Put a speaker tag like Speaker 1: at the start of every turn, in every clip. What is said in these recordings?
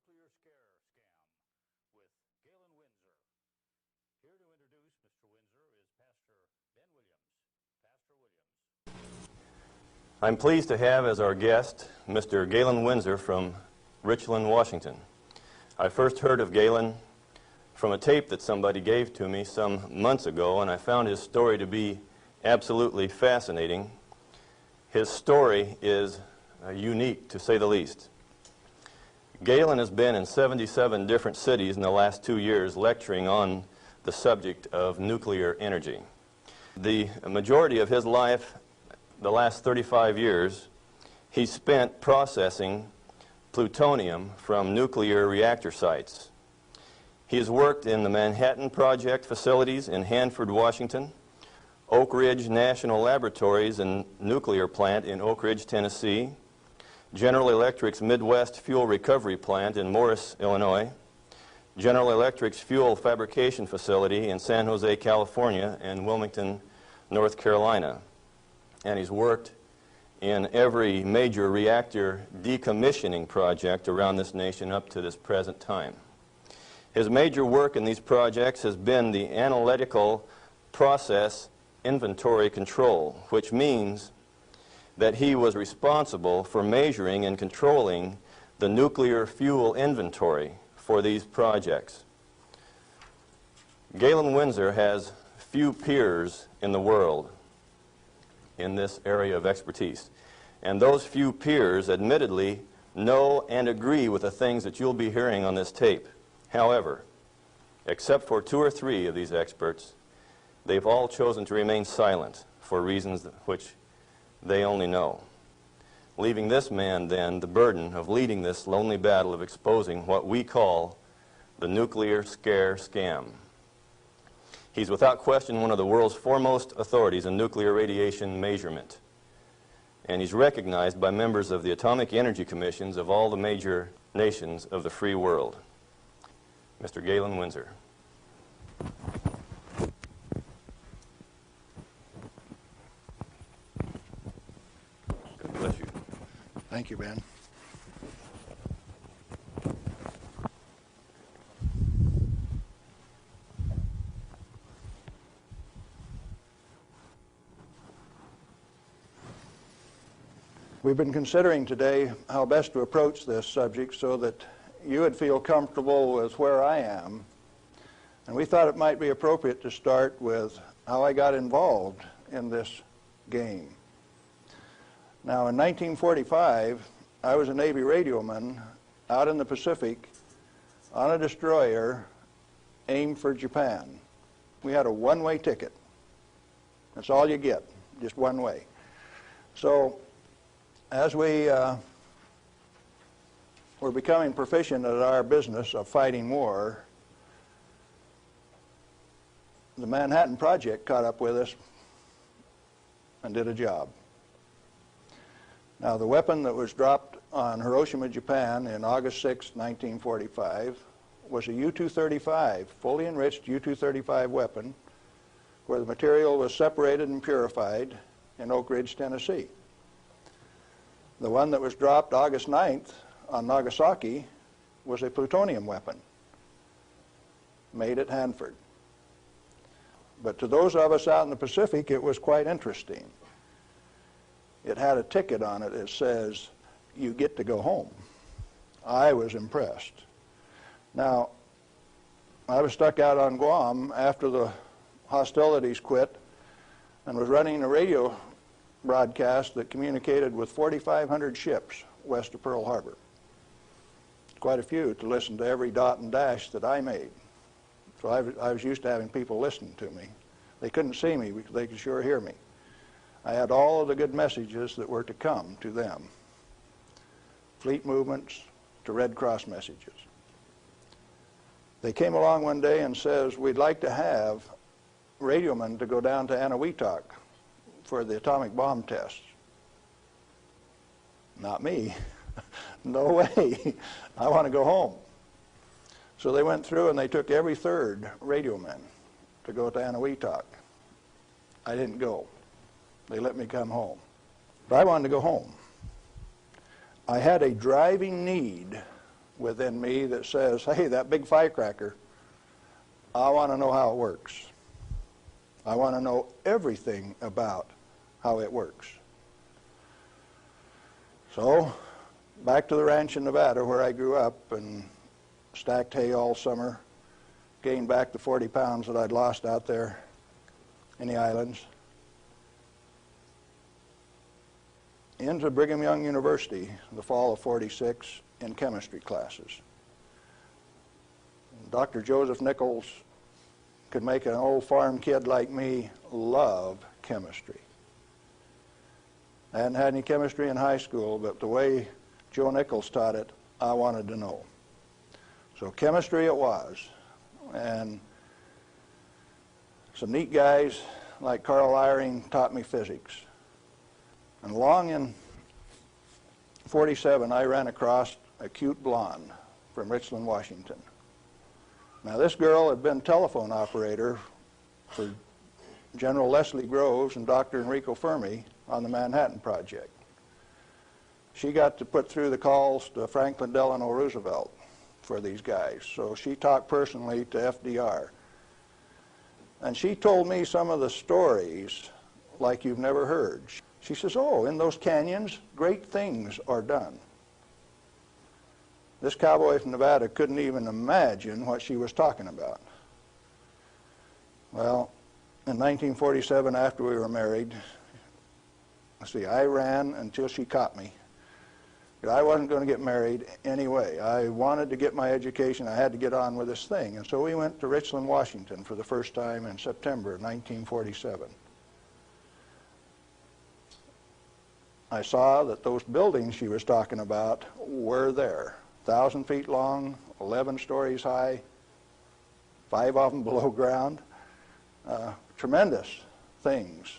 Speaker 1: nuclear scare scam with Galen Winsor. Here to introduce Mr. Winsor is Pastor Ben Williams. Pastor Williams.
Speaker 2: I'm pleased to have as our guest Mr. Galen Winsor from Richland, Washington. I first heard of Galen from a tape that somebody gave to me some months ago, and I found his story to be absolutely fascinating. His story is unique, to say the least. Galen has been in 77 different cities in the last 2 years lecturing on the subject of nuclear energy. The majority of his life, the last 35 years, he spent processing plutonium from nuclear reactor sites. He has worked in the Manhattan Project facilities in Hanford, Washington, Oak Ridge National Laboratories and Nuclear Plant in Oak Ridge, Tennessee, General Electric's Midwest Fuel Recovery Plant in Morris, Illinois, General Electric's Fuel Fabrication Facility in San Jose, California, and Wilmington, North Carolina. And he's worked in every major reactor decommissioning project around this nation up to this present time. His major work in these projects has been the analytical process inventory control, which means that he was responsible for measuring and controlling the nuclear fuel inventory for these projects. Galen Winsor has few peers in the world in this area of expertise. And those few peers admittedly know and agree with the things that you'll be hearing on this tape. However, except for 2 or 3 of these experts, they've all chosen to remain silent for reasons which they only know, leaving this man then the burden of leading this lonely battle of exposing what we call the nuclear scare scam. He's without question one of the world's foremost authorities in nuclear radiation measurement, and he's recognized by members of the Atomic Energy Commissions of all the major nations of the free world. Mr. Galen Winsor. God bless you.
Speaker 3: Thank you, Ben. We've been considering today how best to approach this subject so that you would feel comfortable with where I am. And we thought it might be appropriate to start with how I got involved in this game. Now, in 1945, I was a Navy radioman out in the Pacific on a destroyer aimed for Japan. We had a one-way ticket. That's all you get, just one way. So, as we were becoming proficient at our business of fighting war, the Manhattan Project caught up with us and did a job. Now, the weapon that was dropped on Hiroshima, Japan in August 6, 1945 was a U-235, fully enriched U-235 weapon, where the material was separated and purified in Oak Ridge, Tennessee. The one that was dropped August 9th on Nagasaki was a plutonium weapon made at Hanford. But to those of us out in the Pacific, it was quite interesting. It had a ticket on it that says, "You get to go home." I was impressed. Now, I was stuck out on Guam after the hostilities quit and was running a radio broadcast that communicated with 4,500 ships west of Pearl Harbor. Quite a few to listen to every dot and dash that I made. So I was used to having people listen to me. They couldn't see me, but they could sure hear me. I had all of the good messages that were to come to them. Fleet movements to Red Cross messages. They came along one day and says, "We'd like to have radiomen to go down to Eniwetok for the atomic bomb tests." Not me. No way. I want to go home. So they went through and they took every 3rd radioman to go to Eniwetok. I didn't go. They let me come home. But I wanted to go home. I had a driving need within me that says, hey, that big firecracker, I want to know how it works. I want to know everything about how it works. So, back to the ranch in Nevada where I grew up and stacked hay all summer, gained back the 40 pounds that I'd lost out there in the islands. Into Brigham Young University in the fall of '46 in chemistry classes. Dr. Joseph Nichols could make an old farm kid like me love chemistry. I hadn't had any chemistry in high school, but the way Joe Nichols taught it, I wanted to know. So chemistry it was. And some neat guys like Carl Eyring taught me physics. And along in '47, I ran across a cute blonde from Richland, Washington. Now, this girl had been telephone operator for General Leslie Groves and Dr. Enrico Fermi on the Manhattan Project. She got to put through the calls to Franklin Delano Roosevelt for these guys, so she talked personally to FDR. And she told me some of the stories like you've never heard. She says, oh, in those canyons, great things are done. This cowboy from Nevada couldn't even imagine what she was talking about. Well, in 1947, after we were married, I ran until she caught me. But I wasn't going to get married anyway. I wanted to get my education. I had to get on with this thing. And so we went to Richland, Washington for the first time in September of 1947. I saw that those buildings she was talking about were there. 1,000 feet long, 11 stories high, 5 of them below ground. Tremendous things.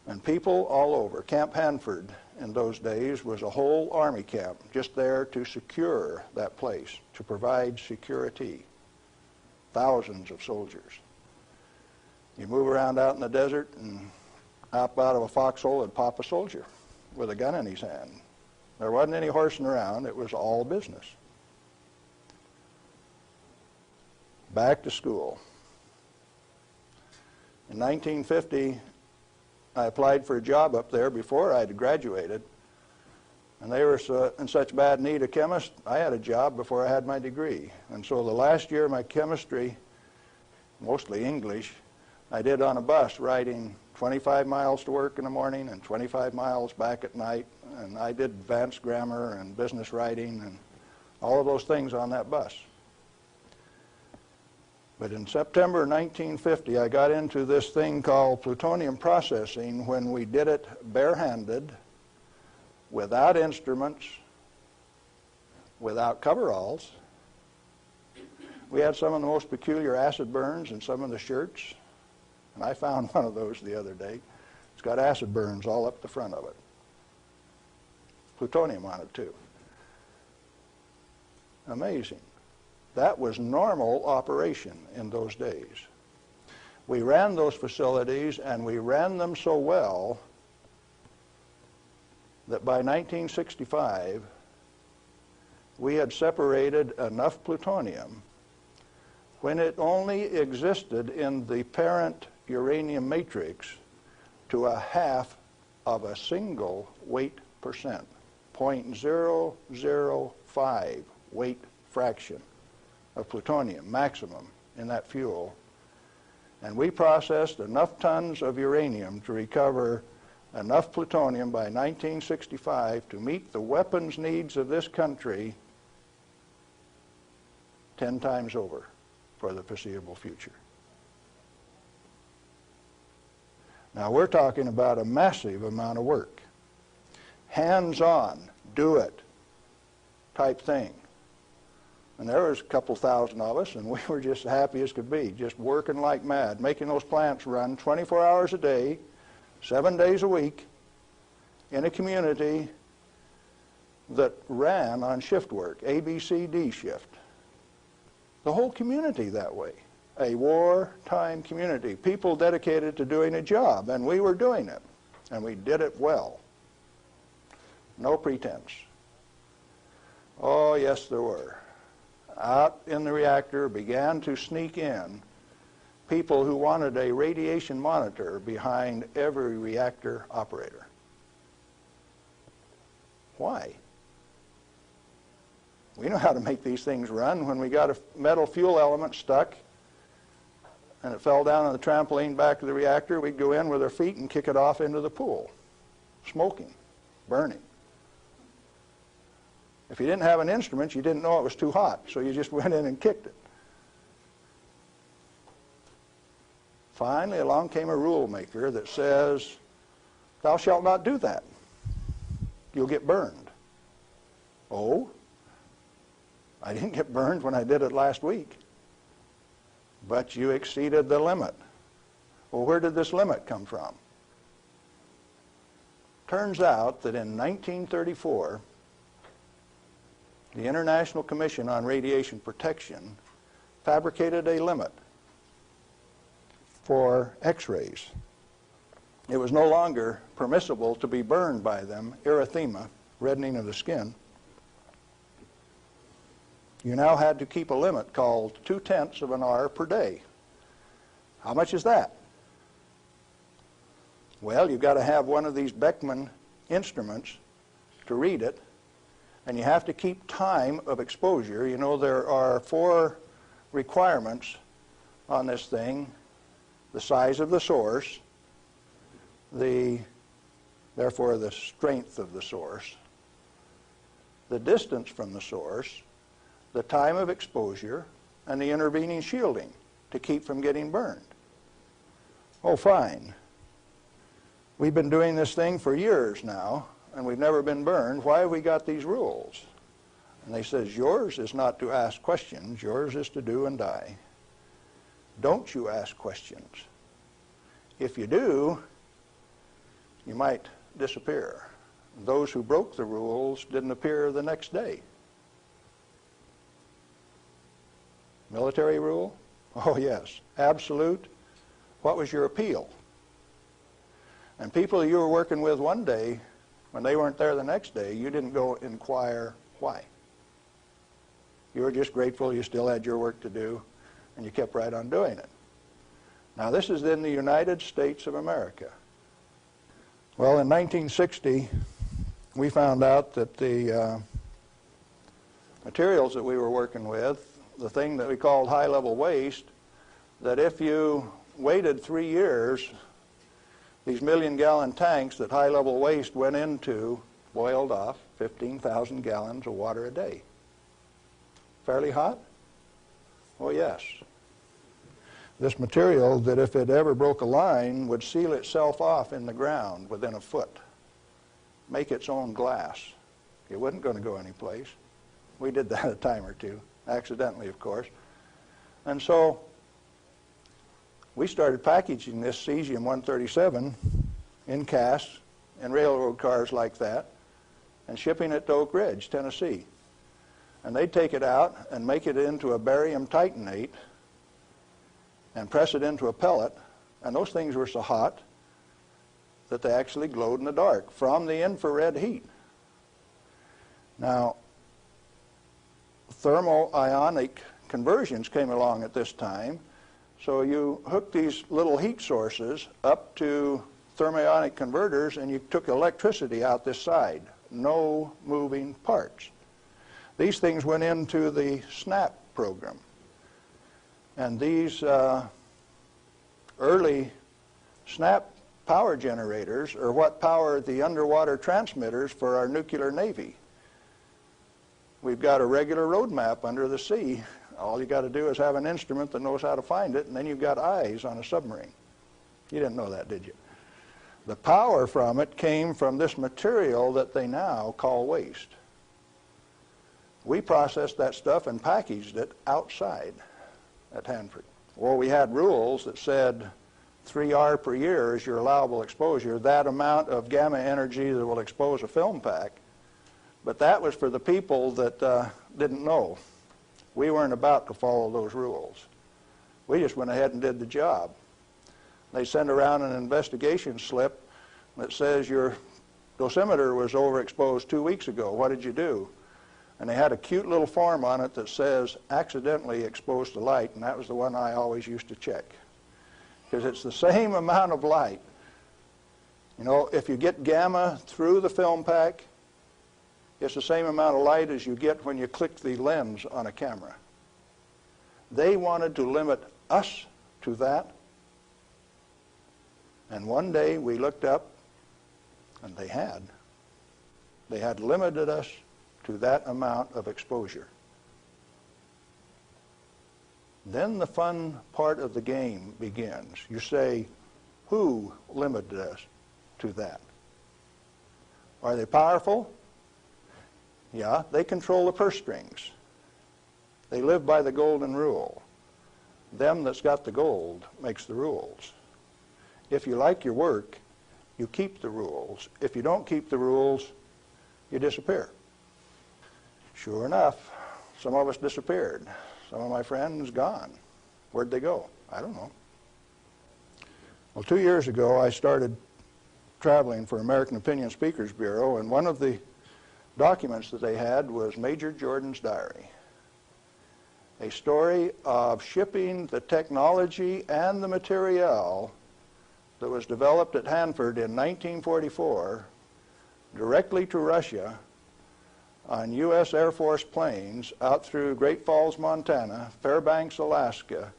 Speaker 3: And people all over. Camp Hanford in those days was a whole army camp just there to secure that place, to provide security. Thousands of soldiers. You move around out in the desert and up out of a foxhole would pop a soldier with a gun in his hand. There wasn't any horsing around. It was all business. Back to school. In 1950, I applied for a job up there before I had graduated, and they were in such bad need of chemists, I had a job before I had my degree. And so the last year of my chemistry, mostly English, I did on a bus, riding 25 miles to work in the morning and 25 miles back at night. And I did advanced grammar and business writing and all of those things on that bus. But in September 1950, I got into this thing called plutonium processing when we did it barehanded, without instruments, without coveralls. We had some of the most peculiar acid burns in some of the shirts. And I found one of those the other day. It's got acid burns all up the front of it. Plutonium on it, too. Amazing. That was normal operation in those days. We ran those facilities, and we ran them so well that by 1965, we had separated enough plutonium when it only existed in the parent uranium matrix to a half of a single weight percent, 0.005 weight fraction of plutonium maximum in that fuel. And we processed enough tons of uranium to recover enough plutonium by 1965 to meet the weapons needs of this country 10 times over for the foreseeable future. Now we're talking about a massive amount of work. Hands-on, do it type thing. And there was a couple thousand of us, and we were just happy as could be, just working like mad, making those plants run 24 hours a day, 7 days a week, in a community that ran on shift work, ABCD shift. The whole community that way. A wartime community, people dedicated to doing a job, and we were doing it, and we did it well. No pretense. Oh, yes, there were. Out in the reactor began to sneak in people who wanted a radiation monitor behind every reactor operator. Why? We know how to make these things run. When we got a metal fuel element stuck and it fell down on the trampoline back of the reactor, we'd go in with our feet and kick it off into the pool, smoking, burning. If you didn't have an instrument, you didn't know it was too hot, so you just went in and kicked it. Finally, along came a rule maker that says, thou shalt not do that. You'll get burned. Oh, I didn't get burned when I did it last week. But you exceeded the limit. Well, where did this limit come from? Turns out that in 1934, the International Commission on Radiation Protection fabricated a limit for X-rays. It was no longer permissible to be burned by them, erythema, reddening of the skin. You now had to keep a limit called 0.2 of an R per day. How much is that? Well, you've got to have one of these Beckman instruments to read it, and you have to keep time of exposure. You know, there are 4 requirements on this thing: the size of the source, therefore the strength of the source, the distance from the source, the time of exposure, and the intervening shielding to keep from getting burned. Oh, fine. We've been doing this thing for years now, and we've never been burned. Why have we got these rules? And they says, yours is not to ask questions, yours is to do and die. Don't you ask questions. If you do, you might disappear. Those who broke the rules didn't appear the next day. Military rule? Oh, yes. Absolute. What was your appeal? And people you were working with one day, when they weren't there the next day, you didn't go inquire why. You were just grateful you still had your work to do, and you kept right on doing it. Now, this is in the United States of America. Well, in 1960, we found out that the materials that we were working with, the thing that we called high-level waste, that if you waited 3 years, these million-gallon tanks that high-level waste went into boiled off 15,000 gallons of water a day. Fairly hot? Oh, yes. This material that if it ever broke a line would seal itself off in the ground within a foot, make its own glass. It wasn't going to go anyplace. We did that a time or two, accidentally, of course. And so we started packaging this cesium-137 in casks and railroad cars like that and shipping it to Oak Ridge, Tennessee. And they'd take it out and make it into a barium titanate and press it into a pellet, and those things were so hot that they actually glowed in the dark from the infrared heat. Now, thermo-ionic conversions came along at this time, so you hooked these little heat sources up to thermionic converters and you took electricity out this side. No moving parts. These things went into the SNAP program. And these early SNAP power generators are what power the underwater transmitters for our nuclear navy. We've got a regular road map under the sea. All you got to do is have an instrument that knows how to find it, and then you've got eyes on a submarine. You didn't know that, did you? The power from it came from this material that they now call waste. We processed that stuff and packaged it outside at Hanford. Well, we had rules that said 3R per year is your allowable exposure, that amount of gamma energy that will expose a film pack. But that was for the people that didn't know. We weren't about to follow those rules. We just went ahead and did the job. They send around an investigation slip that says your dosimeter was overexposed 2 weeks ago. What did you do? And they had a cute little form on it that says accidentally exposed to light, and that was the one I always used to check. Because it's the same amount of light. You know, if you get gamma through the film pack, it's the same amount of light as you get when you click the lens on a camera. They wanted to limit us to that. And one day we looked up, and they had. They had limited us to that amount of exposure. Then the fun part of the game begins. You say, who limited us to that? Are they powerful? Yeah, they control the purse strings. They live by the golden rule. Them that's got the gold makes the rules. If you like your work, you keep the rules. If you don't keep the rules, you disappear. Sure enough, some of us disappeared. Some of my friends gone. Where'd they go? I don't know. Well, 2 years ago, I started traveling for American Opinion Speakers Bureau, and one of the documents that they had was Major Jordan's diary. A story of shipping the technology and the material that was developed at Hanford in 1944 directly to Russia on U.S. Air Force planes out through Great Falls, Montana, Fairbanks, Alaska,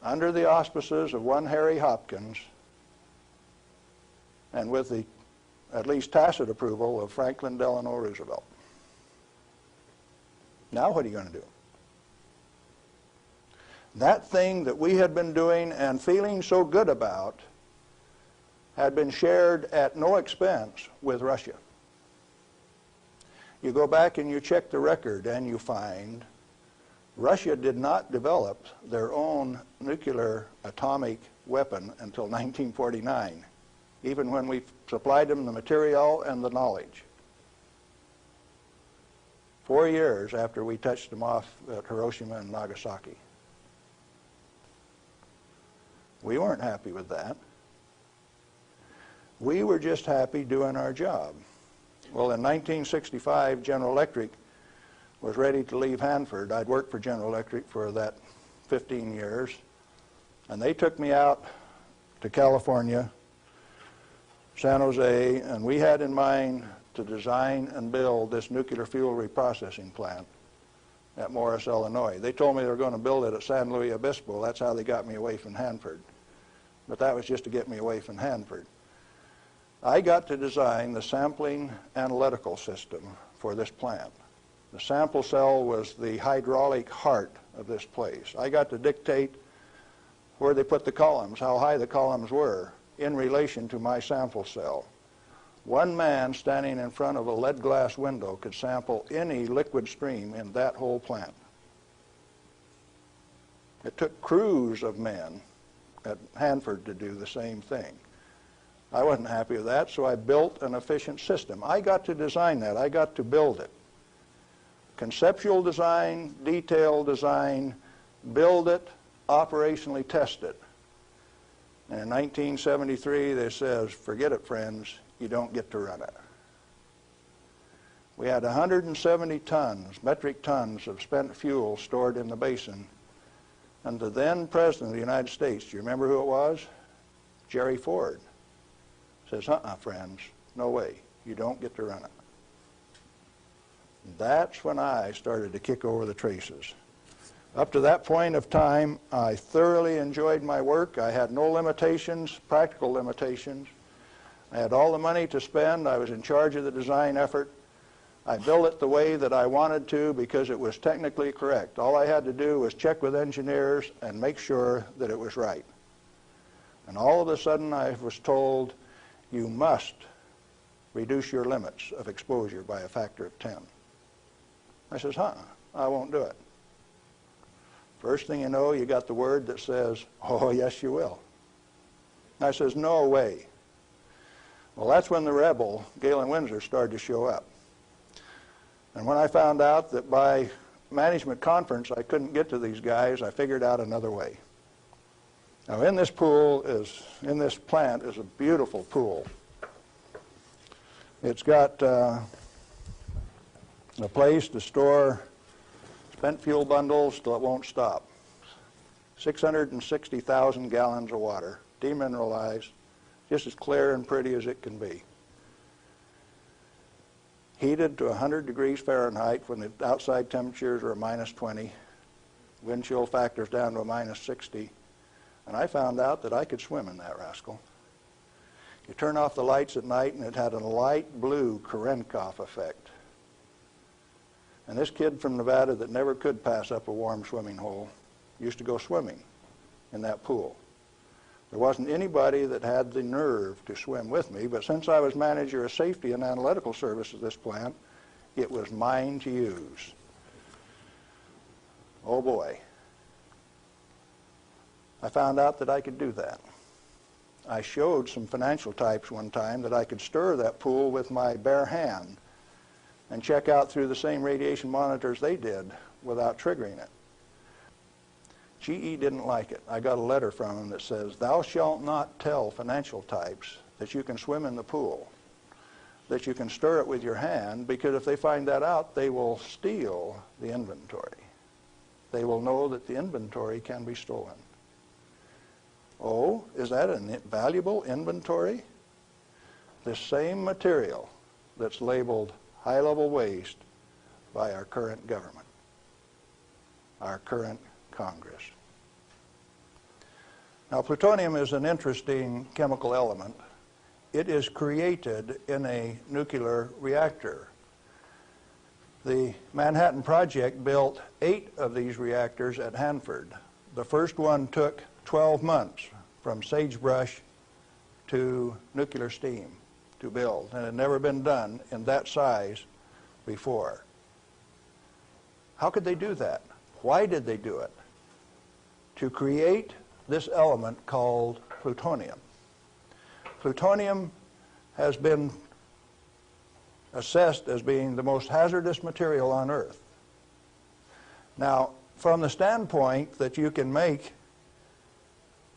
Speaker 3: under the auspices of one Harry Hopkins, and with the at least tacit approval of Franklin Delano Roosevelt. Now what are you going to do? That thing that we had been doing and feeling so good about had been shared at no expense with Russia. You go back and you check the record and you find Russia did not develop their own nuclear atomic weapon until 1949, even when we supplied them the material and the knowledge. 4 years after we touched them off at Hiroshima and Nagasaki. We weren't happy with that. We were just happy doing our job. Well, in 1965, General Electric was ready to leave Hanford. I'd worked for General Electric for that 15 years, and they took me out to California, San Jose, and we had in mind to design and build this nuclear fuel reprocessing plant at Morris, Illinois. They told me they were going to build it at San Luis Obispo. That's how they got me away from Hanford. But that was just to get me away from Hanford. I got to design the sampling analytical system for this plant. The sample cell was the hydraulic heart of this place. I got to dictate where they put the columns, how high the columns were in relation to my sample cell. One man standing in front of a lead glass window could sample any liquid stream in that whole plant. It took crews of men at Hanford to do the same thing. I wasn't happy with that, so I built an efficient system. I got to design that. I got to build it. Conceptual design, detailed design, build it, operationally test it. And in 1973, they says, forget it, friends, you don't get to run it. We had 170 tons, metric tons of spent fuel stored in the basin. And the then President of the United States, do you remember who it was? Jerry Ford. Says, friends, no way, you don't get to run it. That's when I started to kick over the traces. Up to that point of time, I thoroughly enjoyed my work. I had no limitations, practical limitations. I had all the money to spend. I was in charge of the design effort. I built it the way that I wanted to because it was technically correct. All I had to do was check with engineers and make sure that it was right. And all of a sudden I was told, you must reduce your limits of exposure by a factor of 10. I says, I won't do it. First thing you know, you got the word that says, oh, yes, you will. I says, no way. Well, that's when the rebel, Galen Winsor, started to show up. And when I found out that by management conference I couldn't get to these guys, I figured out another way. Now, in this plant is a beautiful pool. It's got a place to store spent fuel bundles till it won't stop. 660,000 gallons of water, demineralized, just as clear and pretty as it can be. Heated to 100 degrees Fahrenheit when the outside temperatures are minus 20, wind chill factors down to a minus 60, and I found out that I could swim in that rascal. You turn off the lights at night and it had a light blue Cherenkov effect. And this kid from Nevada that never could pass up a warm swimming hole used to go swimming in that pool. There wasn't anybody that had the nerve to swim with me, but since I was manager of safety and analytical services at this plant, it was mine to use. Oh boy. I found out that I could do that. I showed some financial types one time that I could stir that pool with my bare hand and check out through the same radiation monitors they did without triggering it. GE didn't like it. I got a letter from him that says, "Thou shalt not tell financial types that you can swim in the pool, that you can stir it with your hand, because if they find that out, they will steal the inventory. They will know that the inventory can be stolen." Oh, is that a valuable inventory? The same material that's labeled high-level waste by our current government, our current Congress. Now, plutonium is an interesting chemical element. It is created in a nuclear reactor. The Manhattan Project built 8 of these reactors at Hanford. The first one took 12 months from sagebrush to nuclear steam to build, and it had never been done in that size before. How could they do that? Why did they do it? To create this element called plutonium. Plutonium has been assessed as being the most hazardous material on Earth. Now, from the standpoint that you can make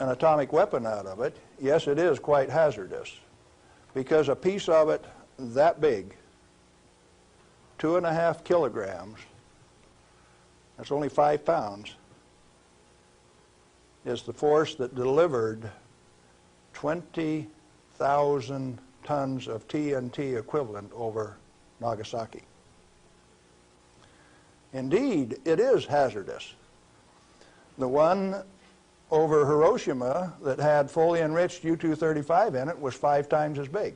Speaker 3: an atomic weapon out of it, yes, it is quite hazardous, because a piece of it that big, 2.5 kilograms, that's only 5 pounds, is the force that delivered 20,000 tons of TNT equivalent over Nagasaki. Indeed, it is hazardous. The one over Hiroshima that had fully enriched U-235 in it was 5 times as big.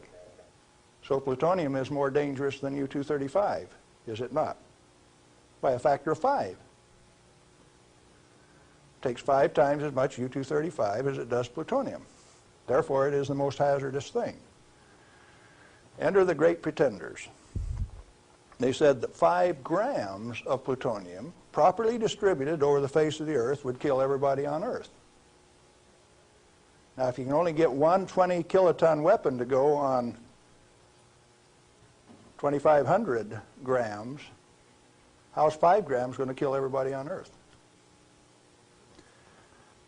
Speaker 3: So plutonium is more dangerous than U-235, is it not? By a factor of 5. It takes 5 times as much U-235 as it does plutonium. Therefore, it is the most hazardous thing. Enter the great pretenders. They said that 5 grams of plutonium, properly distributed over the face of the Earth, would kill everybody on Earth. Now, if you can only get one 20 kiloton weapon to go on 2,500 grams, how's 5 grams going to kill everybody on Earth?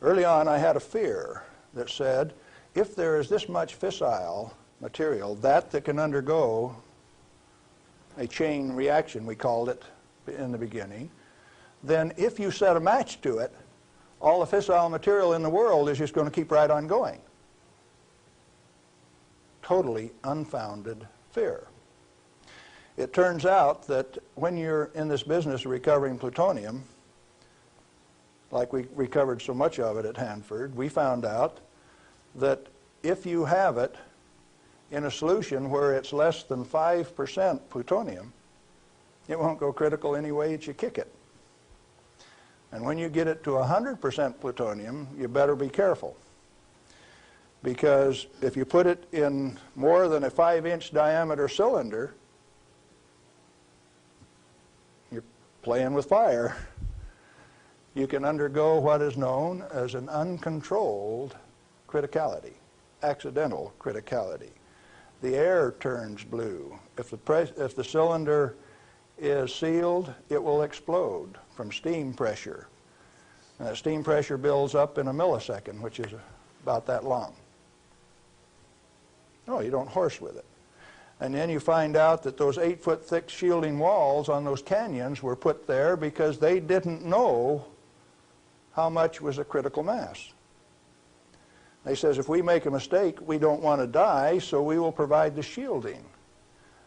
Speaker 3: Early on, I had a fear that said, if there is this much fissile material, that can undergo a chain reaction, we called it in the beginning, then if you set a match to it, all the fissile material in the world is just going to keep right on going. Totally unfounded fear. It turns out that when you're in this business of recovering plutonium, like we recovered so much of it at Hanford, we found out that if you have it in a solution where it's less than 5% plutonium, it won't go critical any way that you kick it. And when you get it to 100% plutonium, you better be careful. Because if you put it in more than a 5-inch diameter cylinder, you're playing with fire. You can undergo what is known as an uncontrolled criticality, accidental criticality. The air turns blue. If the cylinder is sealed, it will explode from steam pressure. And that steam pressure builds up in a millisecond, which is about that long. No, you don't horse with it. And then you find out that those 8-foot thick shielding walls on those canyons were put there because they didn't know how much was a critical mass. They says, if we make a mistake, we don't want to die, so we will provide the shielding.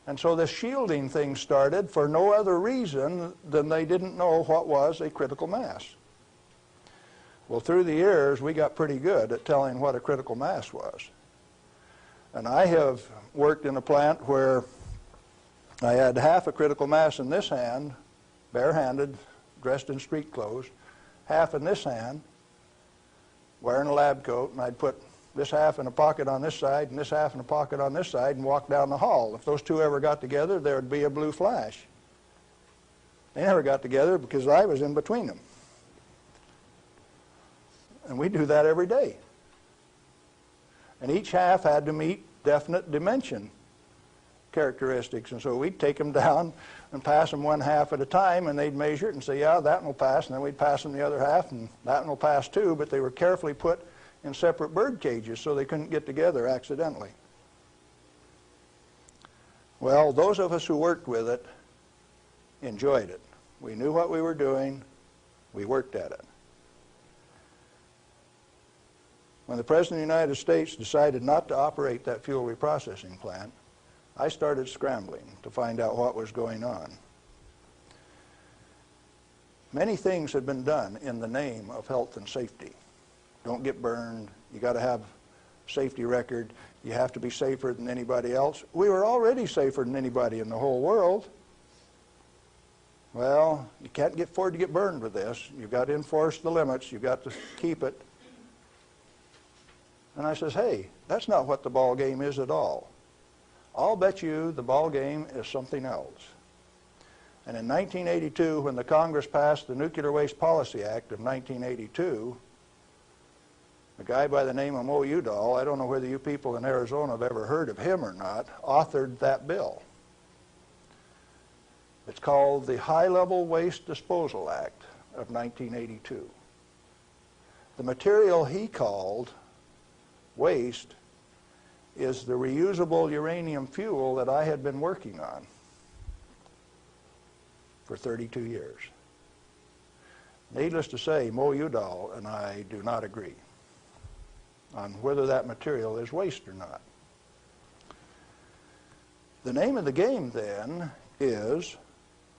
Speaker 3: And so this shielding thing started for no other reason than they didn't know what was a critical mass. Well, through the years, we got pretty good at telling what a critical mass was. And I have worked in a plant where I had half a critical mass in this hand, barehanded, dressed in street clothes, half in this hand, wearing a lab coat, and I'd put this half in a pocket on this side and this half in a pocket on this side and walk down the hall. If those two ever got together, there would be a blue flash. They never got together because I was in between them. And we do that every day. And each half had to meet definite dimension characteristics. And so we'd take them down and pass them one half at a time, and they'd measure it and say, yeah, that one will pass. And then we'd pass them the other half, and that one will pass too. But they were carefully put in separate bird cages so they couldn't get together accidentally. Well, those of us who worked with it enjoyed it. We knew what we were doing. We worked at it. When the President of the United States decided not to operate that fuel reprocessing plant, I started scrambling to find out what was going on. Many things had been done in the name of health and safety. Don't get burned. You got to have a safety record. You have to be safer than anybody else. We were already safer than anybody in the whole world. Well, you can't afford to get burned with this. You've got to enforce the limits. You've got to keep it. And I says, hey, that's not what the ball game is at all. I'll bet you the ball game is something else. And in 1982, when the Congress passed the Nuclear Waste Policy Act of 1982, a guy by the name of Mo Udall, I don't know whether you people in Arizona have ever heard of him or not, authored that bill. It's called the High-Level Waste Disposal Act of 1982. The material he called waste is the reusable uranium fuel that I had been working on for 32 years. Needless to say, Mo Udall and I do not agree on whether that material is waste or not. The name of the game then is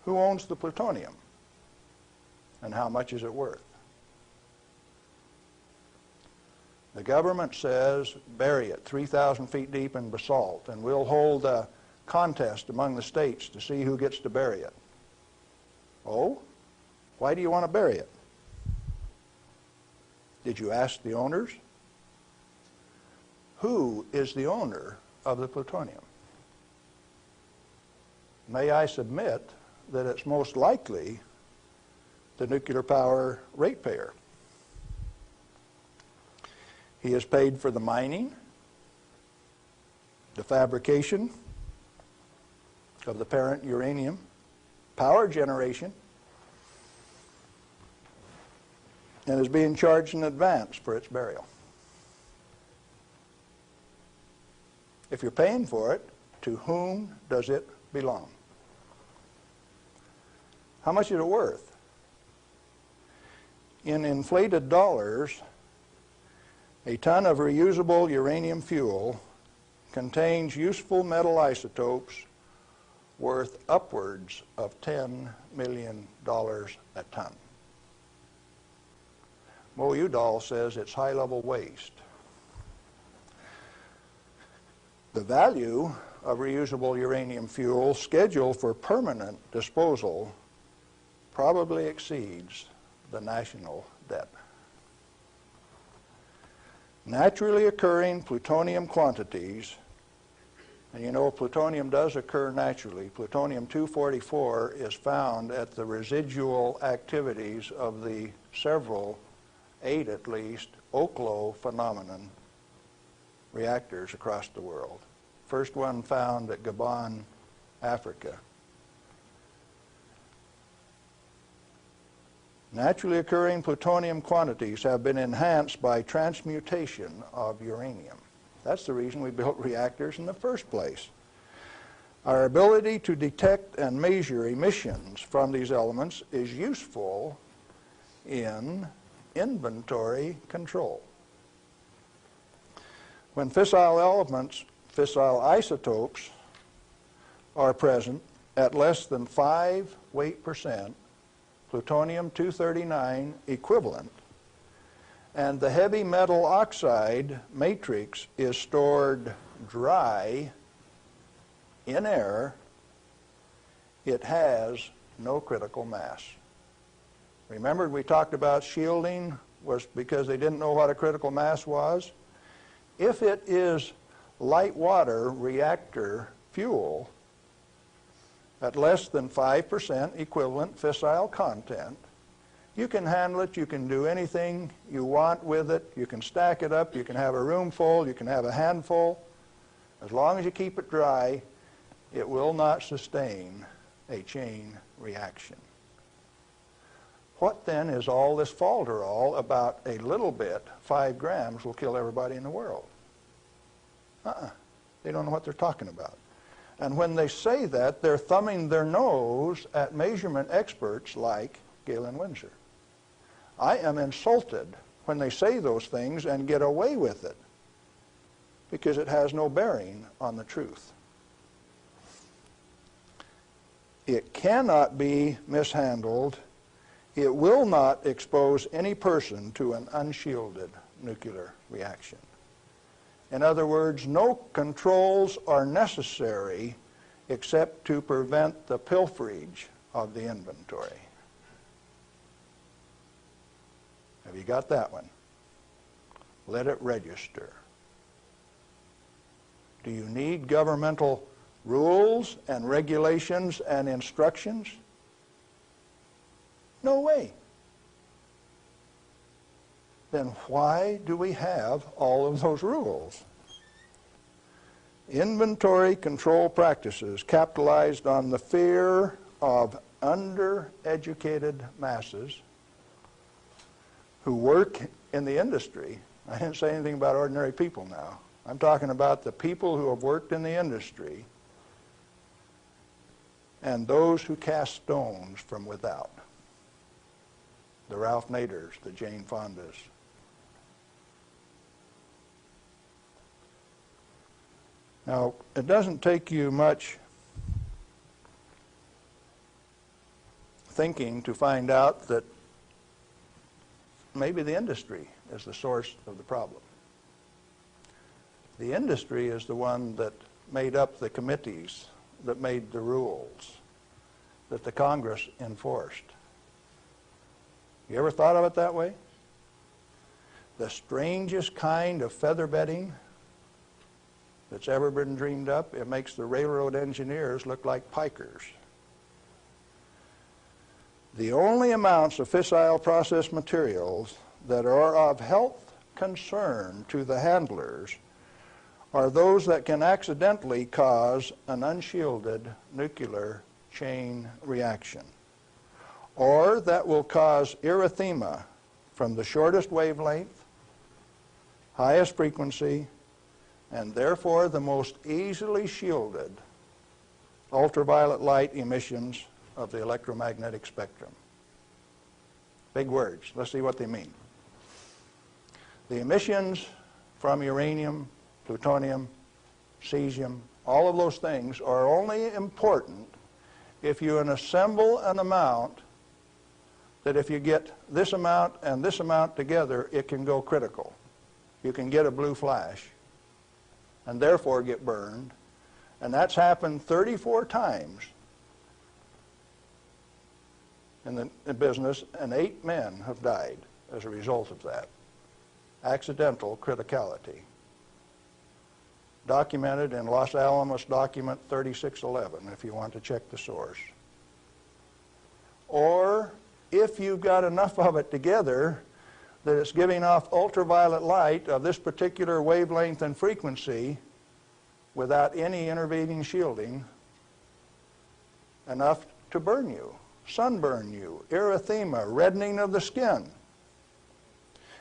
Speaker 3: who owns the plutonium and how much is it worth? The government says bury it 3,000 feet deep in basalt, and we'll hold a contest among the states to see who gets to bury it. Oh? Why do you want to bury it? Did you ask the owners? Who is the owner of the plutonium? May I submit that it's most likely the nuclear power ratepayer. He is paid for the mining, the fabrication of the parent uranium, power generation, and is being charged in advance for its burial. If you're paying for it, to whom does it belong? How much is it worth? In inflated dollars, a ton of reusable uranium fuel contains useful metal isotopes worth upwards of $10 million a ton. Mo Udall says it's high-level waste. The value of reusable uranium fuel scheduled for permanent disposal probably exceeds the national debt. Naturally occurring plutonium quantities, and you know plutonium does occur naturally. Plutonium-244 is found at the residual activities of the several, 8 at least, Oklo phenomenon reactors across the world. First one found at Gabon, Africa. Naturally occurring plutonium quantities have been enhanced by transmutation of uranium. That's the reason we built reactors in the first place. Our ability to detect and measure emissions from these elements is useful in inventory control. When fissile elements, fissile isotopes, are present at less than 5 weight%, plutonium-239 equivalent, and the heavy metal oxide matrix is stored dry in air, it has no critical mass. Remember, we talked about shielding was because they didn't know what a critical mass was? If it is light water reactor fuel at less than 5% equivalent fissile content, you can handle it, you can do anything you want with it, you can stack it up, you can have a room full, you can have a handful. As long as you keep it dry, it will not sustain a chain reaction. What then is all this falderall about a little bit, 5 grams, will kill everybody in the world? They don't know what they're talking about. And when they say that, they're thumbing their nose at measurement experts like Galen Winsor. I am insulted when they say those things and get away with it, because it has no bearing on the truth. It cannot be mishandled. It will not expose any person to an unshielded nuclear reaction. In other words, no controls are necessary except to prevent the pilferage of the inventory. Have you got that one? Let it register. Do you need governmental rules and regulations and instructions? No way. Then why do we have all of those rules? Inventory control practices capitalized on the fear of undereducated masses who work in the industry. I didn't say anything about ordinary people now. I'm talking about the people who have worked in the industry and those who cast stones from without. The Ralph Naders, the Jane Fondas. Now, it doesn't take you much thinking to find out that maybe the industry is the source of the problem. The industry is the one that made up the committees that made the rules that the Congress enforced. You ever thought of it that way? The strangest kind of feather bedding that's ever been dreamed up, it makes the railroad engineers look like pikers. The only amounts of fissile process materials that are of health concern to the handlers are those that can accidentally cause an unshielded nuclear chain reaction, or that will cause erythema from the shortest wavelength, highest frequency, and therefore the most easily shielded ultraviolet light emissions of the electromagnetic spectrum. Big words. Let's see what they mean. The emissions from uranium, plutonium, cesium, all of those things are only important if you assemble an amount that if you get this amount and this amount together, it can go critical. You can get a blue flash and therefore get burned. And that's happened 34 times in the business, and 8 men have died as a result of that. Accidental criticality. Documented in Los Alamos document 3611, if you want to check the source. Or if you've got enough of it together that it's giving off ultraviolet light of this particular wavelength and frequency without any intervening shielding, enough to burn you, sunburn you, erythema, reddening of the skin.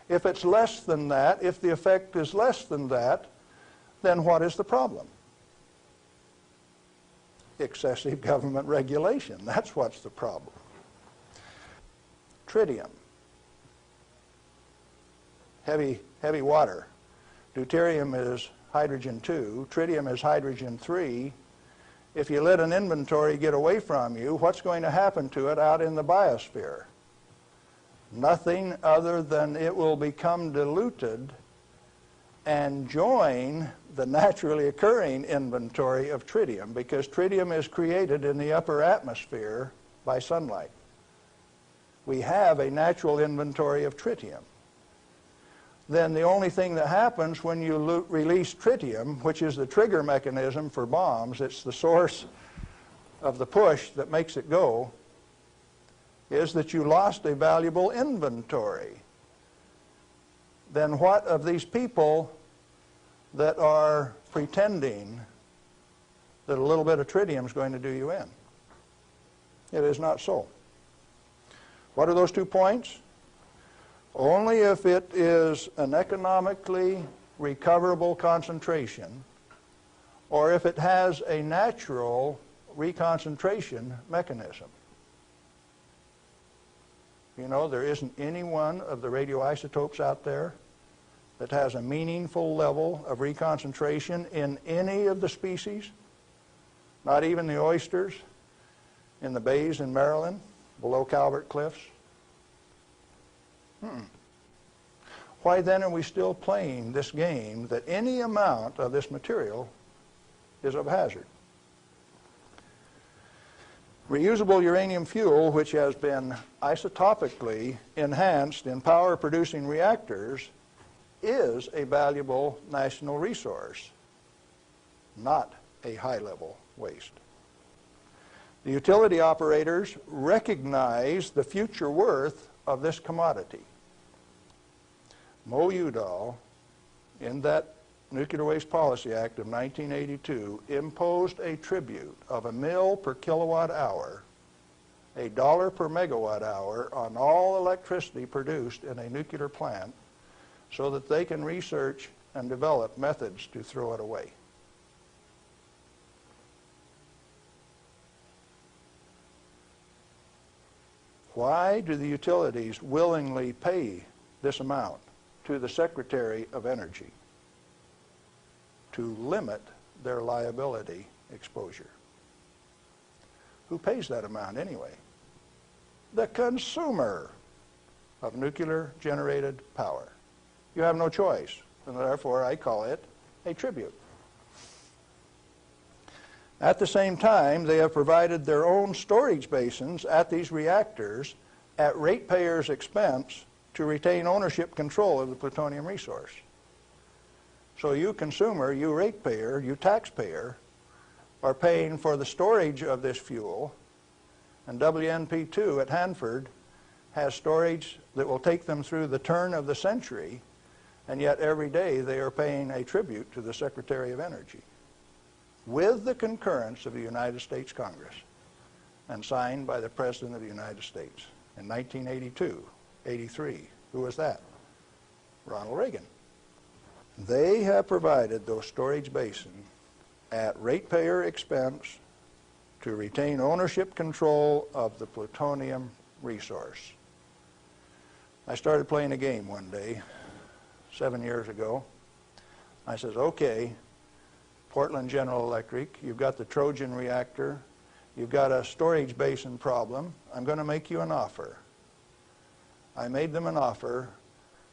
Speaker 3: If it's less than that, if the effect is less than that, then what is the problem? excessive government regulation. That's what's the problem. Tritium, heavy water. Deuterium is hydrogen 2. Tritium is hydrogen 3. If you let an inventory get away from you, what's going to happen to it out in the biosphere? Nothing other than it will become diluted and join the naturally occurring inventory of tritium, because tritium is created in the upper atmosphere by sunlight. We have a natural inventory of tritium. Then the only thing that happens when you release tritium, which is the trigger mechanism for bombs, it's the source of the push that makes it go, is that you lost a valuable inventory. Then what of these people that are pretending that a little bit of tritium is going to do you in? It is not so. What are those 2 points? Only if it is an economically recoverable concentration, or if it has a natural reconcentration mechanism. You know, there isn't any one of the radioisotopes out there that has a meaningful level of reconcentration in any of the species, not even the oysters in the bays in Maryland, below Calvert Cliffs. Why then are we still playing this game that any amount of this material is of hazard? Reusable uranium fuel, which has been isotopically enhanced in power-producing reactors, is a valuable national resource, not a high-level waste. The utility operators recognize the future worth of this commodity. Mo Udall, in that Nuclear Waste Policy Act of 1982, imposed a tribute of $1 per kilowatt hour, $1 per megawatt hour on all electricity produced in a nuclear plant, so that they can research and develop methods to throw it away. Why do the utilities willingly pay this amount to the Secretary of Energy? To limit their liability exposure. Who pays that amount anyway? The consumer of nuclear-generated power. You have no choice, and therefore I call it a tribute. At the same time, they have provided their own storage basins at these reactors at ratepayers' expense to retain ownership control of the plutonium resource. So you consumer, you ratepayer, you taxpayer, are paying for the storage of this fuel, and WNP2 at Hanford has storage that will take them through the turn of the century, and yet every day they are paying a tribute to the Secretary of Energy, with the concurrence of the United States Congress, and signed by the President of the United States in 1982, 83. Who was that? Ronald Reagan. They have provided those storage basins at ratepayer expense to retain ownership control of the plutonium resource. I started playing a game one day, 7 years ago. I says, okay, Portland General Electric, you've got the Trojan reactor, you've got a storage basin problem, I'm going to make you an offer. I made them an offer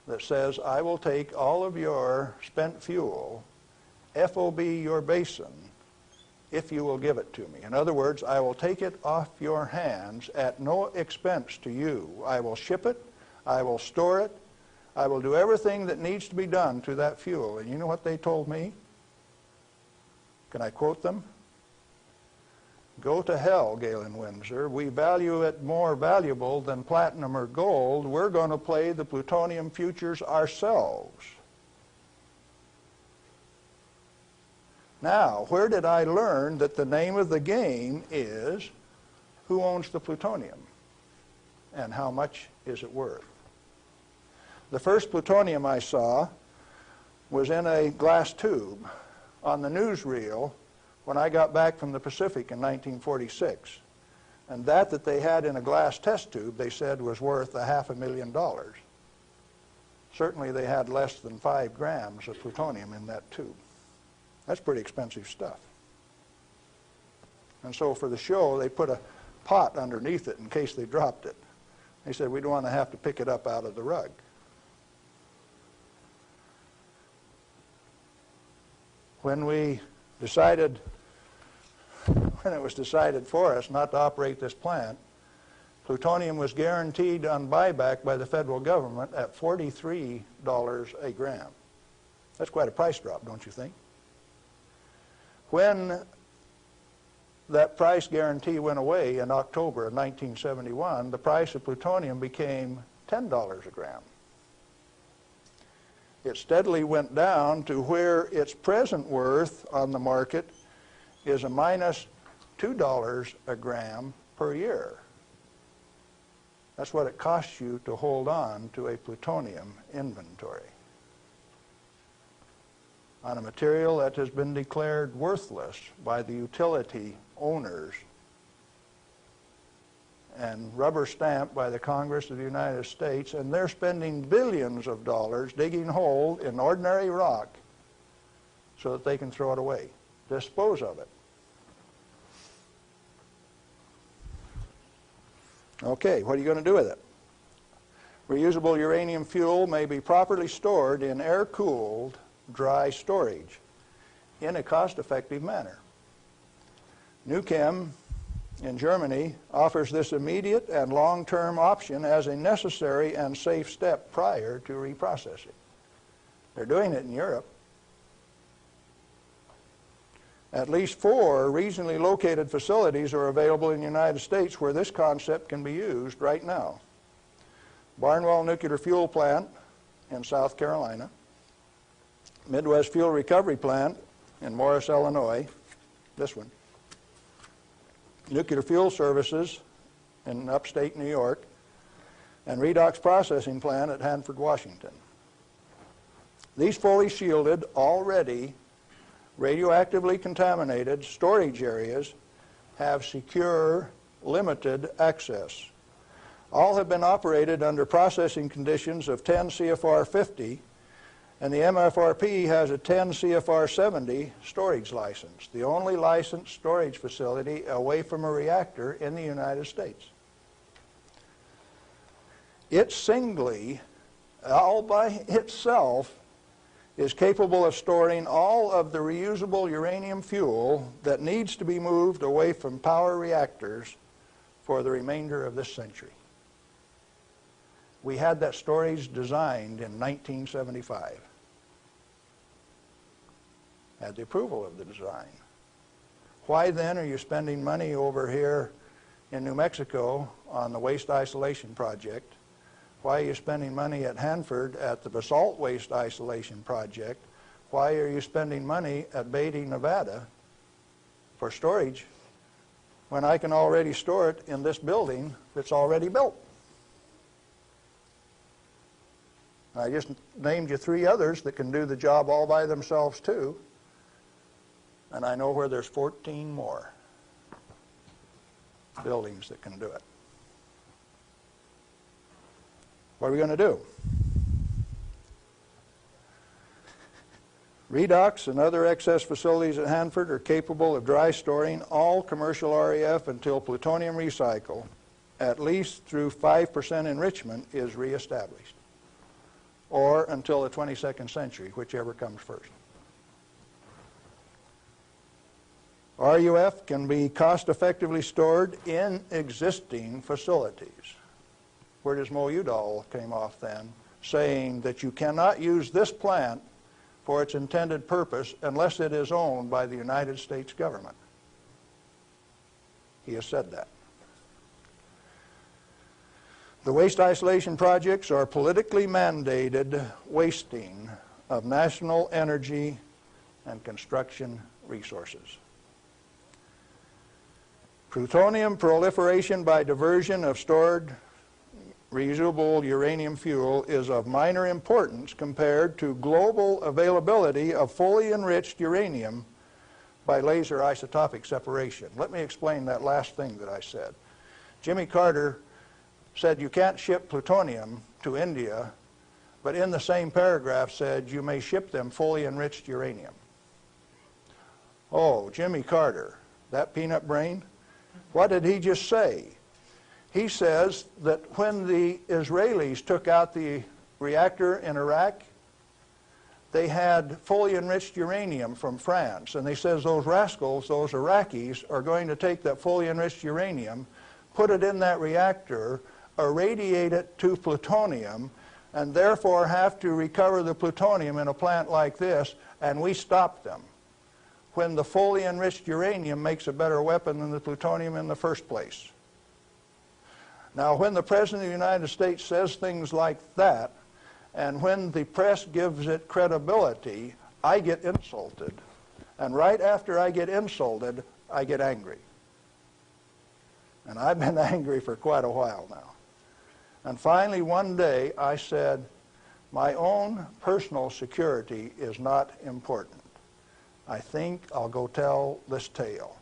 Speaker 3: that says, I will take all of your spent fuel, FOB your basin, if you will give it to me. In other words, I will take it off your hands at no expense to you. I will ship it, I will store it, I will do everything that needs to be done to that fuel. And you know what they told me? Can I quote them? Go to hell, Galen Winsor. We value it more valuable than platinum or gold. We're going to play the plutonium futures ourselves. Now, where did I learn that the name of the game is who owns the plutonium and how much is it worth? The first plutonium I saw was in a glass tube on the newsreel when I got back from the Pacific in 1946. And that they had in a glass test tube, they said, was worth $500,000. Certainly they had less than 5 grams of plutonium in that tube. That's pretty expensive stuff. And so for the show, they put a pot underneath it in case they dropped it. They said, we don't want to have to pick it up out of the rug. When it was decided for us not to operate this plant, plutonium was guaranteed on buyback by the federal government at $43 a gram. That's quite a price drop, don't you think? When that price guarantee went away in October of 1971, the price of plutonium became $10 a gram. It steadily went down to where its present worth on the market is a minus $2 a gram per year. That's what it costs you to hold on to a plutonium inventory on a material that has been declared worthless by the utility owners and rubber stamped by the Congress of the United States, and they're spending billions of dollars digging holes in ordinary rock so that they can throw it away, dispose of it. Okay, what are you going to do with it? Reusable uranium fuel may be properly stored in air-cooled, dry storage in a cost-effective manner. Nuchem in Germany offers this immediate and long-term option as a necessary and safe step prior to reprocessing. They're doing it in Europe. At least 4 regionally located facilities are available in the United States where this concept can be used right now. Barnwell Nuclear Fuel Plant in South Carolina, Midwest Fuel Recovery Plant in Morris, Illinois, this one, Nuclear Fuel Services in upstate New York, and Redox Processing Plant at Hanford, Washington. These fully shielded, already radioactively contaminated storage areas have secure, limited access. All have been operated under processing conditions of 10 CFR 50, and the MFRP has a 10 CFR 70 storage license, the only licensed storage facility away from a reactor in the United States. It singly, all by itself, is capable of storing all of the reusable uranium fuel that needs to be moved away from power reactors for the remainder of this century. We had that storage designed in 1975. Had the approval of the design. Why then are you spending money over here in New Mexico on the waste isolation project? Why are you spending money at Hanford at the basalt waste isolation project? Why are you spending money at Beatty, Nevada for storage when I can already store it in this building that's already built? I just named you 3 others that can do the job all by themselves too, and I know where there's 14 more buildings that can do it. What are we going to do? Redox and other excess facilities at Hanford are capable of dry storing all commercial REF until plutonium recycle, at least through 5% enrichment, is reestablished, or until the 22nd century, whichever comes first. RUF can be cost-effectively stored in existing facilities. Where does Mo Udall came off then, saying that you cannot use this plant for its intended purpose unless it is owned by the United States government. He has said that. The waste isolation projects are politically mandated wasting of national energy and construction resources. Plutonium proliferation by diversion of stored reusable uranium fuel is of minor importance compared to global availability of fully enriched uranium by laser isotopic separation. Let me explain that last thing that I said. Jimmy Carter said you can't ship plutonium to India, but in the same paragraph said you may ship them fully enriched uranium. Oh, Jimmy Carter, that peanut brain, what did he just say? He says that when the Israelis took out the reactor in Iraq, they had fully enriched uranium from France, and they says those rascals, those Iraqis, are going to take that fully enriched uranium, put it in that reactor, irradiate it to plutonium, and therefore have to recover the plutonium in a plant like this, and we stopped them, when the fully enriched uranium makes a better weapon than the plutonium in the first place. Now, when the President of the United States says things like that, and when the press gives it credibility, I get insulted. And right after I get insulted, I get angry. And I've been angry for quite a while now. And finally, one day, I said, my own personal security is not important. I think I'll go tell this tale.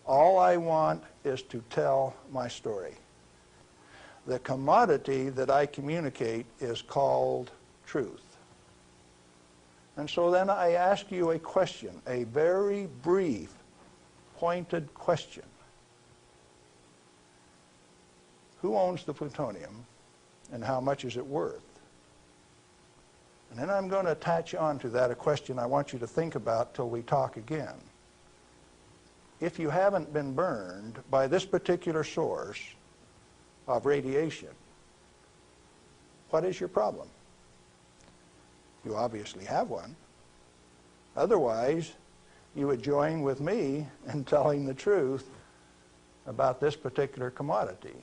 Speaker 3: All I want is to tell my story. The commodity that I communicate is called truth. And so then I ask you a question, a very brief, pointed question. Who owns the plutonium, and how much is it worth? And then I'm going to attach on to that a question I want you to think about till we talk again. If you haven't been burned by this particular source of radiation, what is your problem? You obviously have one. Otherwise, you would join with me in telling the truth about this particular commodity.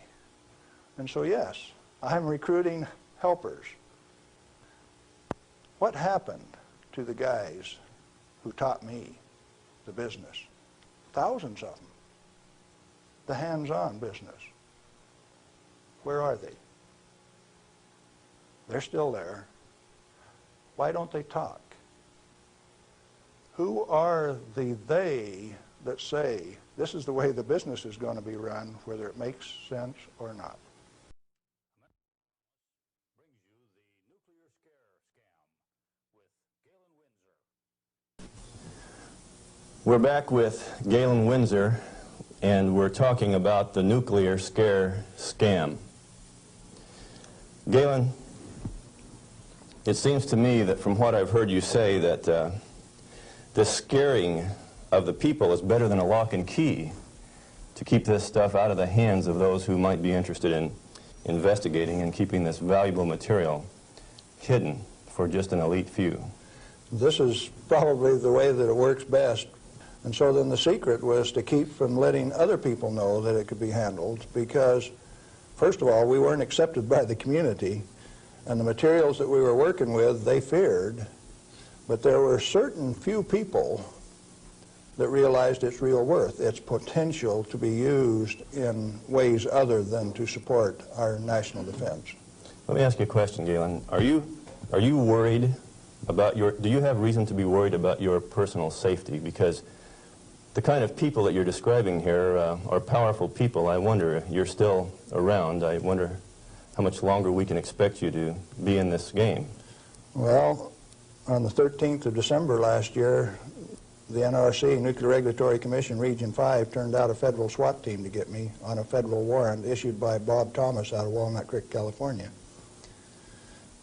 Speaker 3: And so yes, I'm recruiting helpers. What happened to the guys who taught me the business? Thousands of them. The hands-on business. Where are they? They're still there. Why don't they talk? Who are the they that say this is the way the business is going to be run, whether it makes sense or not?
Speaker 1: Brings you the nuclear scare scam with Galen Winsor.
Speaker 2: We're back with Galen Winsor, and we're talking about the nuclear scare scam. Galen, it seems to me that from what I've heard you say that the scaring of the people is better than a lock and key to keep this stuff out of the hands of those who might be interested in investigating and keeping this valuable material hidden for just an elite few.
Speaker 3: This is probably the way that it works best. And so then the secret was to keep from letting other people know that it could be handled, because first of all, we weren't accepted by the community, and the materials that we were working with, they feared, but there were certain few people that realized its real worth, its potential to be used in ways other than to support our national defense.
Speaker 2: Let me ask you a question, Galen. Are you worried about do you have reason to be worried about your personal safety? Because the kind of people that you're describing here are powerful people. I wonder if you're still around. I wonder how much longer we can expect you to be in this game.
Speaker 3: Well, on the 13th of December last year, the NRC, Nuclear Regulatory Commission, Region 5, turned out a federal SWAT team to get me on a federal warrant issued by Bob Thomas out of Walnut Creek, California.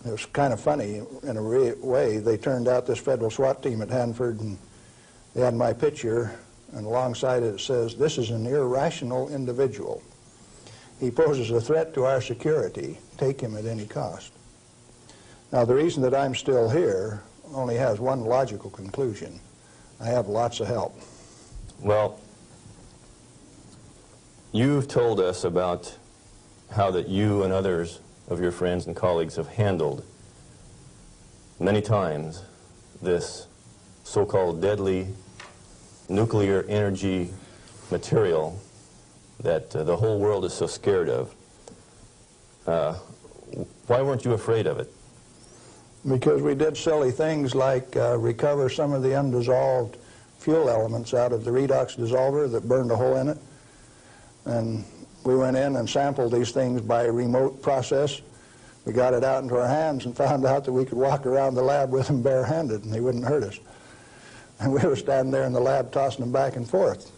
Speaker 3: It was kind of funny in a way. They turned out this federal SWAT team at Hanford, and they had my picture, and alongside it says, "This is an irrational individual. He poses a threat to our security. Take him at any cost." Now, the reason that I'm still here only has one logical conclusion. I have lots of help.
Speaker 2: Well, you've told us about how that you and others of your friends and colleagues have handled many times this so-called deadly nuclear energy material that the whole world is so scared of. Why weren't you afraid of it?
Speaker 3: Because we did silly things like recover some of the undissolved fuel elements out of the redox dissolver that burned a hole in it. And we went in and sampled these things by a remote process. We got it out into our hands and found out that we could walk around the lab with them barehanded and they wouldn't hurt us. And we were standing there in the lab tossing them back and forth.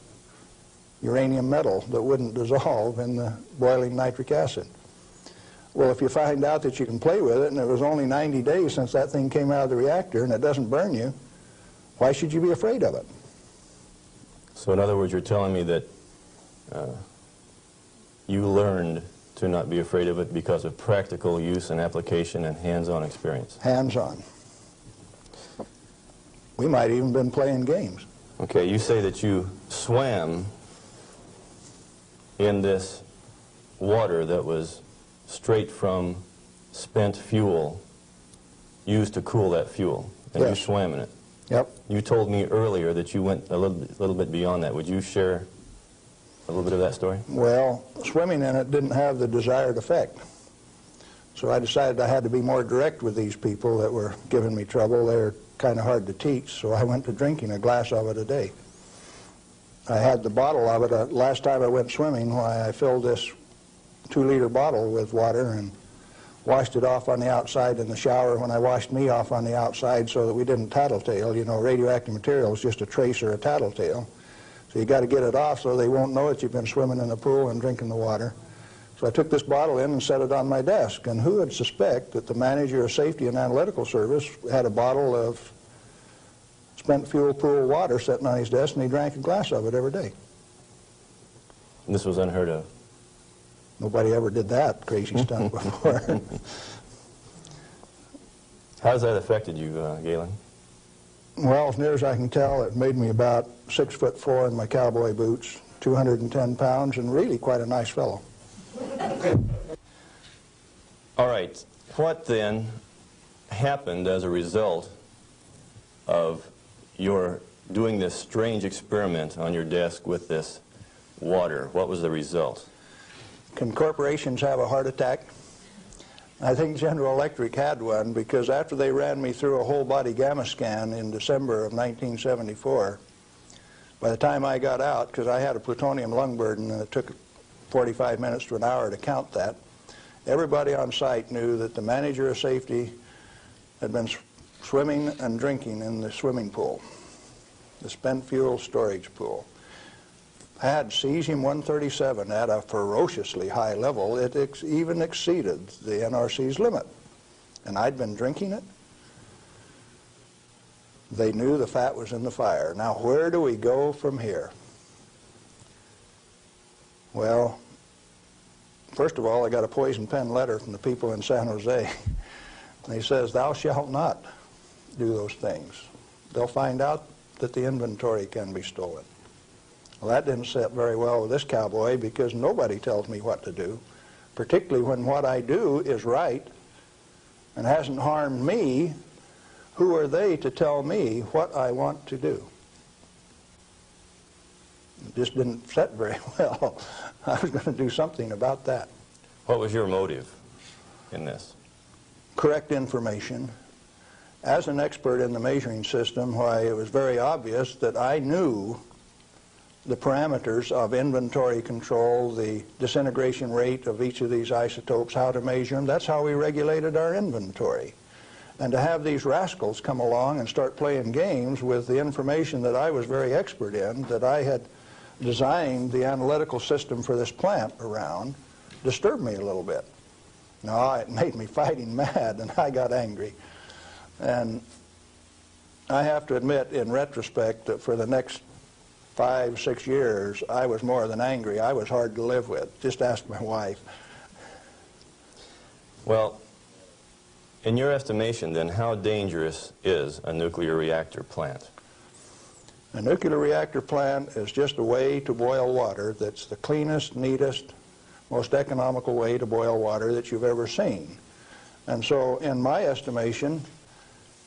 Speaker 3: Uranium metal that wouldn't dissolve in the boiling nitric acid. Well, if you find out that you can play with it, and it was only 90 days since that thing came out of the reactor and it doesn't burn you, why should you be afraid of it?
Speaker 2: So in other words, you're telling me that you learned to not be afraid of it because of practical use and application and hands-on experience.
Speaker 3: Hands-on. We might even been playing games.
Speaker 2: Okay, you say that you swam in this water that was straight from spent fuel used to cool that fuel, and
Speaker 3: Yes.
Speaker 2: you swam in it.
Speaker 3: Yep.
Speaker 2: You told me earlier that you went a little bit beyond that. Would you share a little bit of that story?
Speaker 3: Well, swimming in it didn't have the desired effect. So I decided I had to be more direct with these people that were giving me trouble. They were kind of hard to teach, so I went to drinking a glass of it a day. I had the bottle of it. Last time I went swimming, I filled this 2-liter bottle with water and washed it off on the outside in the shower when I washed me off on the outside so that we didn't tattletale. You know, radioactive material is just a trace or a tattletale. So you got to get it off so they won't know that you've been swimming in the pool and drinking the water. So I took this bottle in and set it on my desk. And who would suspect that the manager of safety and analytical service had a bottle of spent fuel pool water sitting on his desk, and he drank a glass of it every day.
Speaker 2: And this was unheard of.
Speaker 3: Nobody ever did that crazy stunt before.
Speaker 2: How has that affected you, Galen?
Speaker 3: Well, as near as I can tell, it made me about 6'4" in my cowboy boots, 210 pounds, and really quite a nice fellow.
Speaker 2: All right. What then happened as a result of your doing this strange experiment on your desk with this water? What was the result?
Speaker 3: Can corporations have a heart attack? I think General Electric had one, because after they ran me through a whole body gamma scan in December of 1974, by the time I got out, because I had a plutonium lung burden and it took 45 minutes to an hour to count that, everybody on site knew that the manager of safety had been swimming and drinking in the swimming pool, the spent fuel storage pool. Had cesium-137 at a ferociously high level. It even exceeded the NRC's limit. And I'd been drinking it. They knew the fat was in the fire. Now, where do we go from here? Well, first of all, I got a poison pen letter from the people in San Jose. They says, "Thou shalt not do those things. They'll find out that the inventory can be stolen." Well, that didn't sit very well with this cowboy, because nobody tells me what to do, particularly when what I do is right and hasn't harmed me. Who are they to tell me what I want to do? It just didn't sit very well. I was going to do something about that.
Speaker 2: What was your motive in this?
Speaker 3: Correct information. As an expert in the measuring system, why, it was very obvious that I knew the parameters of inventory control, the disintegration rate of each of these isotopes, how to measure them. That's how we regulated our inventory. And to have these rascals come along and start playing games with the information that I was very expert in, that I had designed the analytical system for this plant around, disturbed me a little bit. No, it made me fighting mad, and I got angry. And I have to admit, in retrospect, that for the next 5, 6 years, I was more than angry. I was hard to live with. Just ask my wife.
Speaker 2: Well, in your estimation, then, how dangerous is a nuclear reactor plant?
Speaker 3: A nuclear reactor plant is just a way to boil water that's the cleanest, neatest, most economical way to boil water that you've ever seen. And so, in my estimation,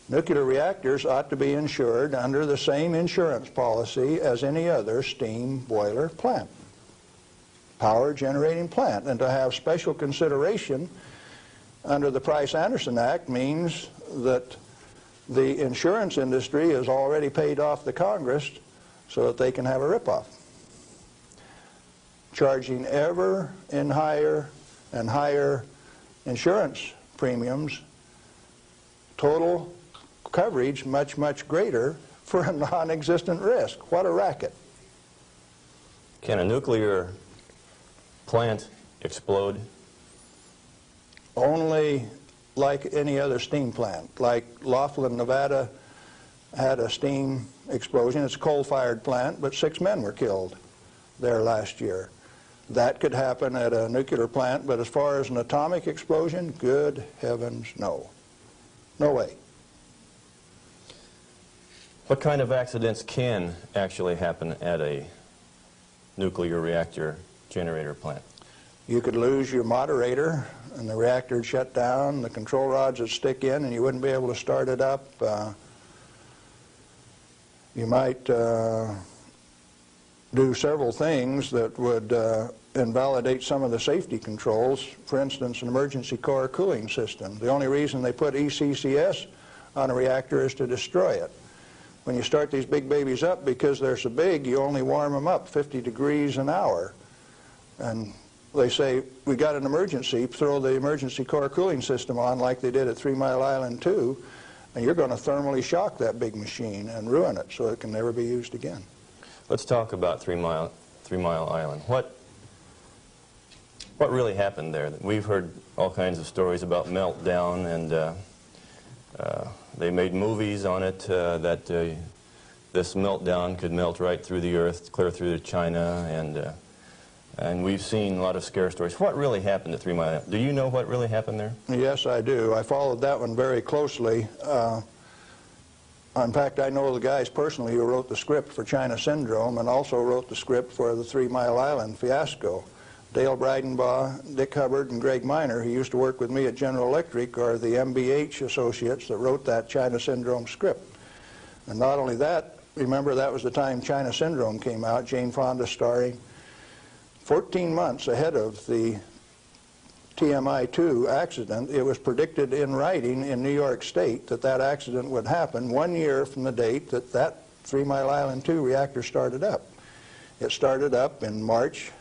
Speaker 3: nuclear reactors ought to be insured under the same insurance policy as any other steam boiler plant, power generating plant. And to have special consideration under the Price-Anderson Act means that the insurance industry has already paid off the Congress so that they can have a ripoff, charging ever and higher insurance premiums, total coverage much, much greater for a non-existent risk. What a racket.
Speaker 2: Can a nuclear plant explode?
Speaker 3: Only like any other steam plant. Like Laughlin, Nevada had a steam explosion. It's a coal-fired plant, but 6 men were killed there last year. That could happen at a nuclear plant, but as far as an atomic explosion, good heavens, no. No way.
Speaker 2: What kind of accidents can actually happen at a nuclear reactor generator plant?
Speaker 3: You could lose your moderator and the reactor would shut down, the control rods would stick in and you wouldn't be able to start it up. You might do several things that would invalidate some of the safety controls. For instance, an emergency core cooling system. The only reason they put ECCS on a reactor is to destroy it. When you start these big babies up, because they're so big, you only warm them up 50 degrees an hour. And they say, we got an emergency, throw the emergency core cooling system on like they did at 3 Mile Island 2, and you're going to thermally shock that big machine and ruin it so it can never be used again.
Speaker 2: Let's talk about 3 Mile Island. What really happened there? We've heard all kinds of stories about meltdown, and they made movies on it that this meltdown could melt right through the earth, clear through to China, and we've seen a lot of scare stories. What really happened at 3 Mile Island? Do you know what really happened there?
Speaker 3: Yes, I do. I followed that one very closely. In fact, I know the guys personally who wrote the script for China Syndrome and also wrote the script for the 3 Mile Island fiasco. Dale Breidenbaugh, Dick Hubbard, and Greg Miner, who used to work with me at General Electric, are the MBH associates that wrote that China Syndrome script. And not only that, remember that was the time China Syndrome came out, Jane Fonda starring. 14 months ahead of the TMI-2 accident, it was predicted in writing in New York State that that accident would happen 1 year from the date that that 3 Mile Island 2 reactor started up. It started up in March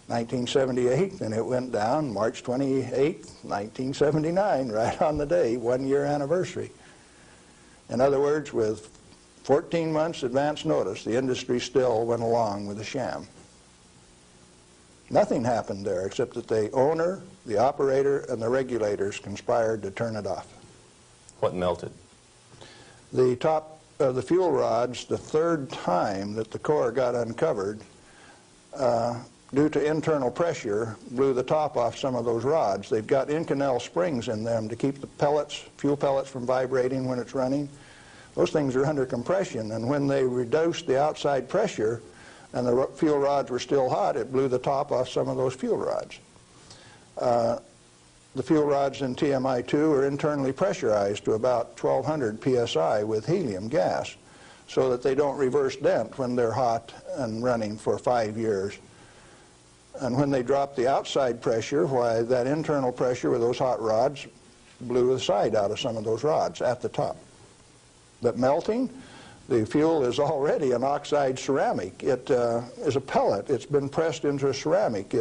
Speaker 3: 1978, and it went down March 28, 1979, right on the day, 1 year anniversary. In other words, with 14 months advance notice, the industry still went along with the sham. Nothing happened there except that the owner, the operator, and the regulators conspired to turn it off.
Speaker 2: What melted?
Speaker 3: The top of the fuel rods, the third time that the core got uncovered, due to internal pressure, blew the top off some of those rods. They've got Inconel springs in them to keep the pellets, fuel pellets, from vibrating when it's running. Those things are under compression, and when they reduced the outside pressure and the fuel rods were still hot, it blew the top off some of those fuel rods. The fuel rods in TMI-2 are internally pressurized to about 1200 psi with helium gas so that they don't reverse dent when they're hot and running for 5 years. And when they drop the outside pressure, why, that internal pressure with those hot rods blew the side out of some of those rods at the top. But melting, the fuel is already an oxide ceramic. It is a pellet. It's been pressed into a ceramic.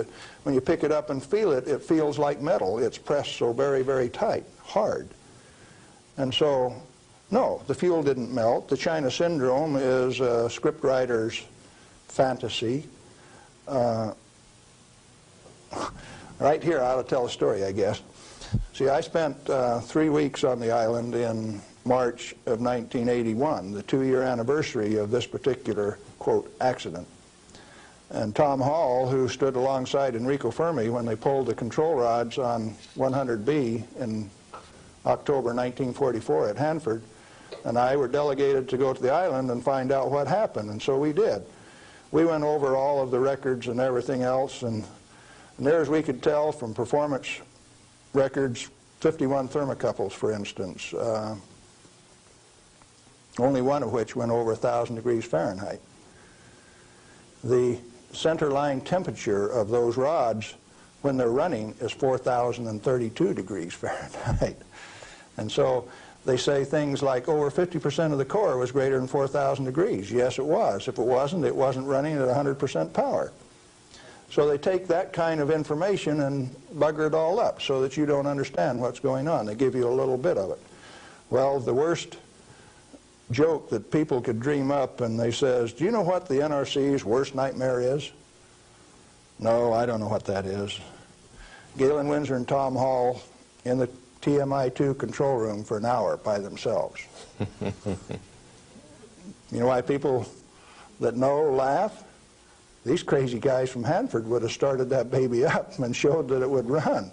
Speaker 3: When you pick it up and feel it, it feels like metal. It's pressed so very, very tight, hard. And so, no, the fuel didn't melt. The China Syndrome is a scriptwriter's fantasy. Right here, I ought to tell a story, I guess. See, I spent 3 weeks on the island in March of 1981, the 2-year anniversary of this particular, quote, accident. And Tom Hall, who stood alongside Enrico Fermi when they pulled the control rods on 100B in October 1944 at Hanford, and I were delegated to go to the island and find out what happened, and so we did. We went over all of the records and everything else, and there, as we could tell from performance records, 51 thermocouples, for instance, only one of which went over 1,000 degrees Fahrenheit. The center line temperature of those rods when they're running is 4,032 degrees Fahrenheit. And so They say things like over 50% of the core was greater than 4,000 degrees. Yes, it was. If it wasn't running at 100% power. So they take that kind of information and bugger it all up so that you don't understand what's going on. They give you a little bit of it. Well, the worst joke that people could dream up, and they says, do you know what the NRC's worst nightmare is? No, I don't know what that is. Galen, Winsor, and Tom Hall in the TMI-2 control room for an hour by themselves. You know why people that know laugh? These crazy guys from Hanford would have started that baby up and showed that it would run.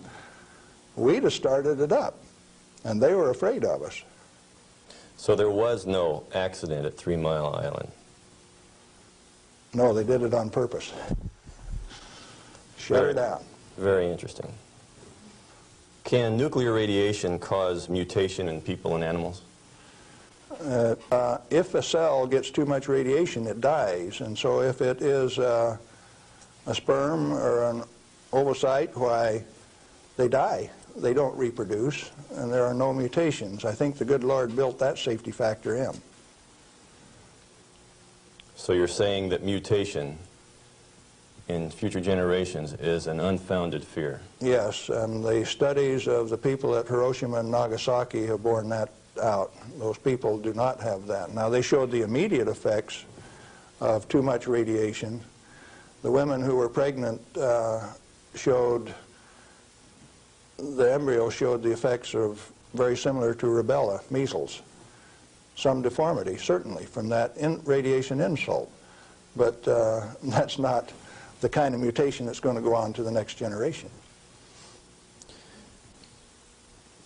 Speaker 3: We'd have started it up, and they were afraid of us.
Speaker 2: So there was no accident at 3 Mile Island?
Speaker 3: No, they did it on purpose. Shut her down.
Speaker 2: Very interesting. Can nuclear radiation cause mutation in people and animals?
Speaker 3: If a cell gets too much radiation, it dies. And so if it is a sperm or an ovocyte, why, they die. They don't reproduce, and there are no mutations. I think the good Lord built that safety factor in.
Speaker 2: So you're saying that mutation in future generations is an unfounded fear?
Speaker 3: Yes, and the studies of the people at Hiroshima and Nagasaki have borne that out. Those people do not have that. Now, they showed the immediate effects of too much radiation. The women who were pregnant showed, the embryo showed the effects of very similar to rubella, measles. Some deformity, certainly, from that radiation insult. But that's not the kind of mutation that's going to go on to the next generation.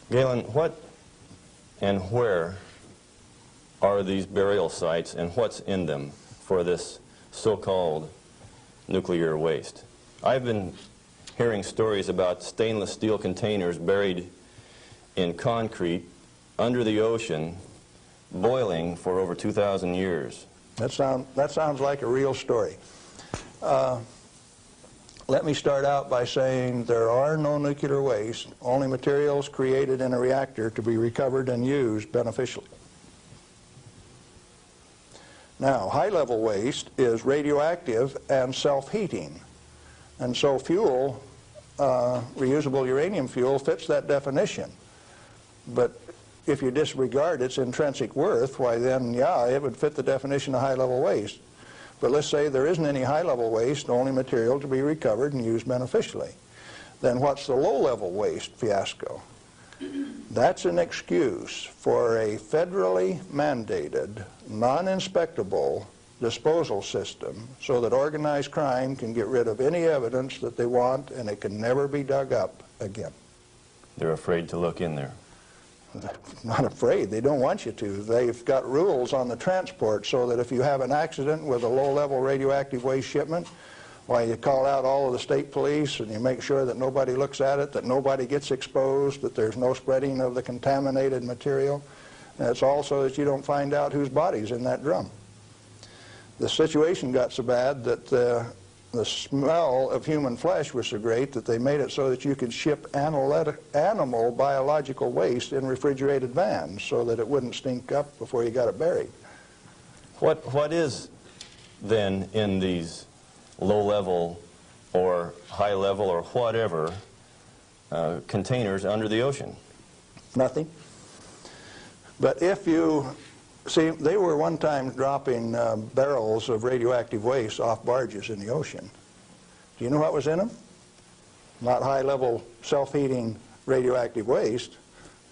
Speaker 2: Galen, what and where are these burial sites, and what's in them for this so-called nuclear waste? I've been hearing stories about stainless steel containers buried in concrete under the ocean, boiling for over 2,000 years.
Speaker 3: That sounds like a real story. Let me start out by saying there are no nuclear waste, only materials created in a reactor to be recovered and used beneficially. Now, high-level waste is radioactive and self-heating. And so fuel, reusable uranium fuel, fits that definition. But if you disregard its intrinsic worth, why then, yeah, it would fit the definition of high-level waste. But let's say there isn't any high-level waste, only material to be recovered and used beneficially. Then what's the low-level waste fiasco? That's an excuse for a federally mandated, non-inspectable disposal system so that organized crime can get rid of any evidence that they want, and it can never be dug up again.
Speaker 2: They're afraid to look in there.
Speaker 3: Not afraid. They don't want you to. They've got rules on the transport so that if you have an accident with a low-level radioactive waste shipment, why, you call out all of the state police and you make sure that nobody looks at it, that nobody gets exposed, that there's no spreading of the contaminated material. And it's also that you don't find out whose body's in that drum. The situation got so bad that the smell of human flesh was so great that they made it so that you could ship animal biological waste in refrigerated vans so that it wouldn't stink up before you got it buried.
Speaker 2: What is then in these low-level or high-level or whatever containers under the ocean?
Speaker 3: Nothing. But if you see, they were one time dropping barrels of radioactive waste off barges in the ocean. Do you know what was in them? Not high-level self-heating radioactive waste.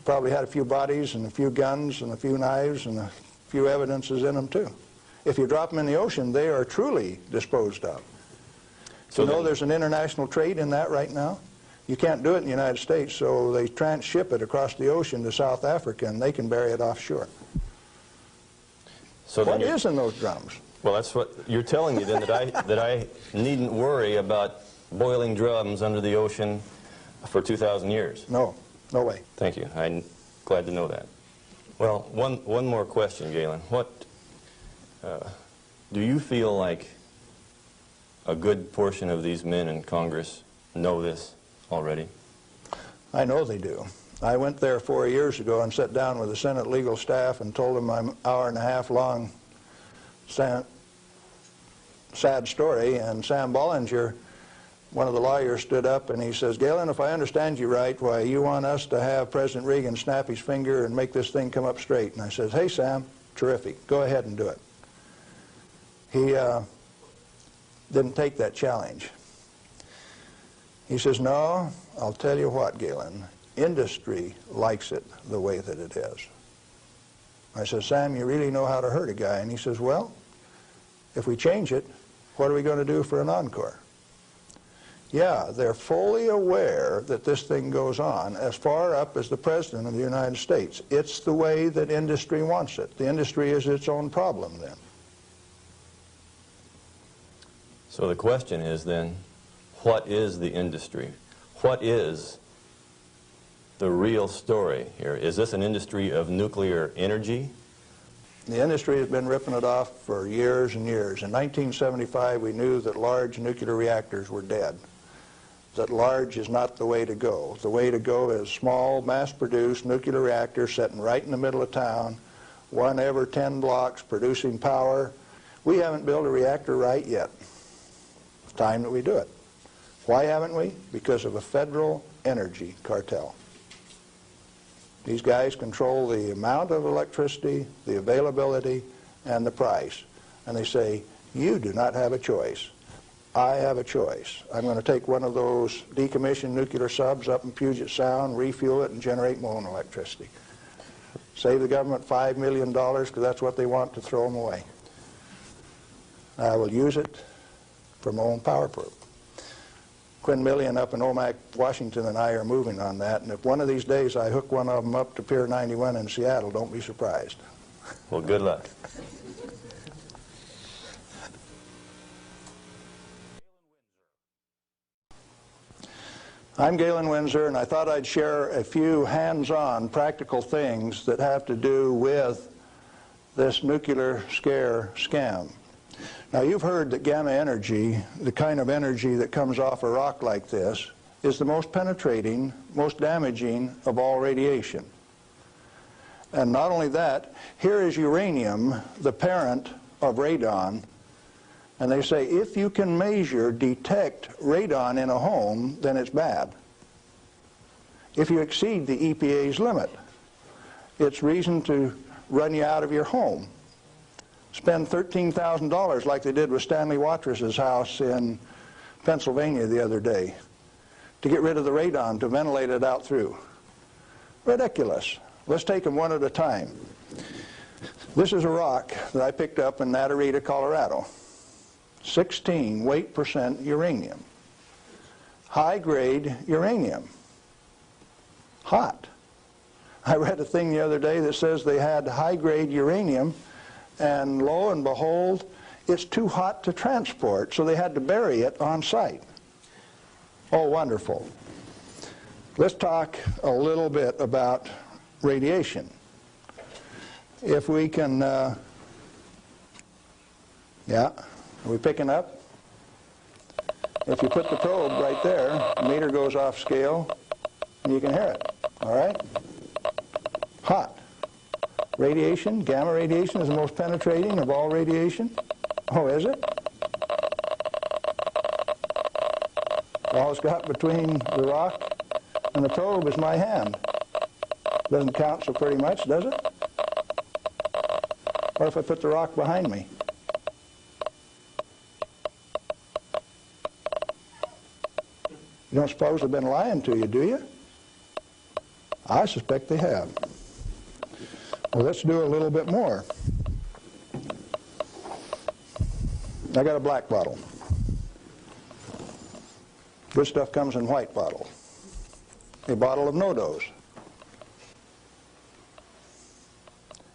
Speaker 3: Probably had a few bodies and a few guns and a few knives and a few evidences in them too. If you drop them in the ocean, they are truly disposed of. So you know there's an international trade in that right now? You can't do it in the United States, so they transship it across the ocean to South Africa, and they can bury it offshore. So what is in those drums?
Speaker 2: Well, that's what you're telling me then, that I needn't worry about boiling drums under the ocean for 2,000 years.
Speaker 3: No, no way.
Speaker 2: Thank you. I'm glad to know that. Well, one more question, Galen. What do you feel like a good portion of these men in Congress know this already?
Speaker 3: I know they do. I went there 4 years ago and sat down with the Senate legal staff and told them my hour-and-a-half-long sad story, and Sam Bollinger, one of the lawyers, stood up and he says, "Galen, if I understand you right, why you want us to have President Reagan snap his finger and make this thing come up straight." And I says, "Hey, Sam, terrific. Go ahead and do it." He didn't take that challenge. He says, "No, I'll tell you what, Galen, industry likes it the way that it is." I said, "Sam, you really know how to hurt a guy." And he says, "Well, if we change it, what are we going to do for an encore?" Yeah, they're fully aware that this thing goes on as far up as the President of the United States. It's the way that industry wants it. The industry is its own problem then.
Speaker 2: So the question is then, what is the industry? What is the real story here? Is this an industry of nuclear energy?
Speaker 3: The industry has been ripping it off for years and years. In 1975, we knew that large nuclear reactors were dead, that large is not the way to go. The way to go is small, mass-produced nuclear reactors sitting right in the middle of town, one every 10 blocks, producing power. We haven't built a reactor right yet. It's time that we do it. Why haven't we? Because of a federal energy cartel. These guys control the amount of electricity, the availability, and the price. And they say, you do not have a choice. I have a choice. I'm going to take one of those decommissioned nuclear subs up in Puget Sound, refuel it, and generate my own electricity. Save the government $5 million because that's what they want to throw them away. I will use it for my own power plant. Quinn Millian up in Omak, Washington, and I are moving on that, and if one of these days I hook one of them up to Pier 91 in Seattle, don't be surprised.
Speaker 2: Well, good luck.
Speaker 3: I'm Galen Winsor, and I thought I'd share a few hands-on practical things that have to do with this nuclear scare scam. Now, you've heard that gamma energy, the kind of energy that comes off a rock like this, is the most penetrating, most damaging of all radiation. And not only that, here is uranium, the parent of radon, and they say if you can measure, detect radon in a home, then it's bad. If you exceed the EPA's limit, it's reason to run you out of your home. Spend $13,000 like they did with Stanley Watrous' house in Pennsylvania the other day to get rid of the radon, to ventilate it out through. Ridiculous. Let's take them one at a time. This is a rock that I picked up in Natarita, Colorado. 16 weight % uranium. High-grade uranium. Hot. I read a thing the other day that says they had high-grade uranium, and lo and behold, it's too hot to transport, so they had to bury it on site. Oh, wonderful. Let's talk a little bit about radiation. If we can, yeah, are we picking up? If you put the probe right there, the meter goes off scale, and you can hear it, all right? Hot. Radiation, gamma radiation, is the most penetrating of all radiation. Oh, is it? All it's got between the rock and the probe is my hand. Doesn't count so pretty much, does it? What if I put the rock behind me? You don't suppose they've been lying to you, do you? I suspect they have. Well, let's do a little bit more. I got a black bottle. Good stuff comes in white bottle. A bottle of no-dose.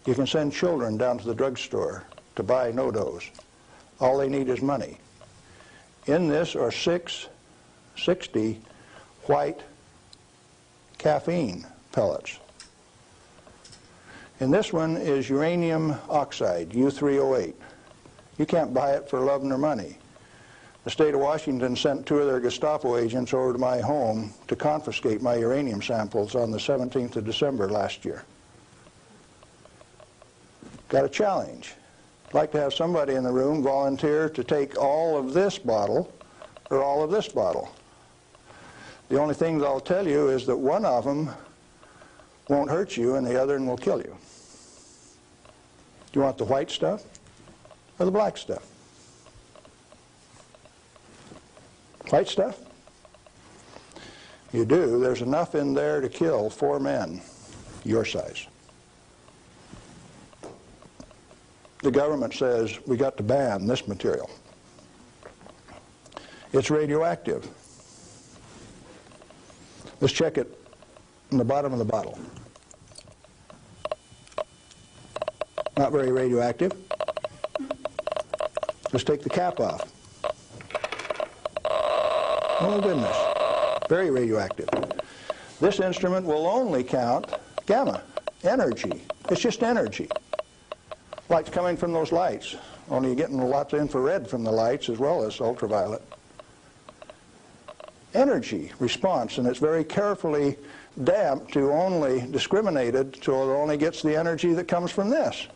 Speaker 3: You can send children down to the drugstore to buy no-dose. All they need is money. In this are 660 white caffeine pellets. And this one is uranium oxide, U3O8. You can't buy it for love nor money. the state of Washington sent 2 of their Gestapo agents over to my home to confiscate my uranium samples on the 17th of December last year. Got a challenge. I'd like to have somebody in the room volunteer to take all of this bottle or all of this bottle. The only thing that I'll tell you is that one of them won't hurt you and the other one will kill you. Do you want the white stuff or the black stuff? White stuff? You do. There's enough in there to kill 4 men your size. The government says we got to ban this material. It's radioactive. Let's check it in the bottom of the bottle. Not very radioactive. Let's take the cap off. Oh goodness, very radioactive. This instrument will only count gamma, energy. It's just energy. Light's coming from those lights, only you're getting lots of infrared from the lights as well as ultraviolet. Energy response, and it's very carefully damped to only discriminated so it only gets the energy that comes from this.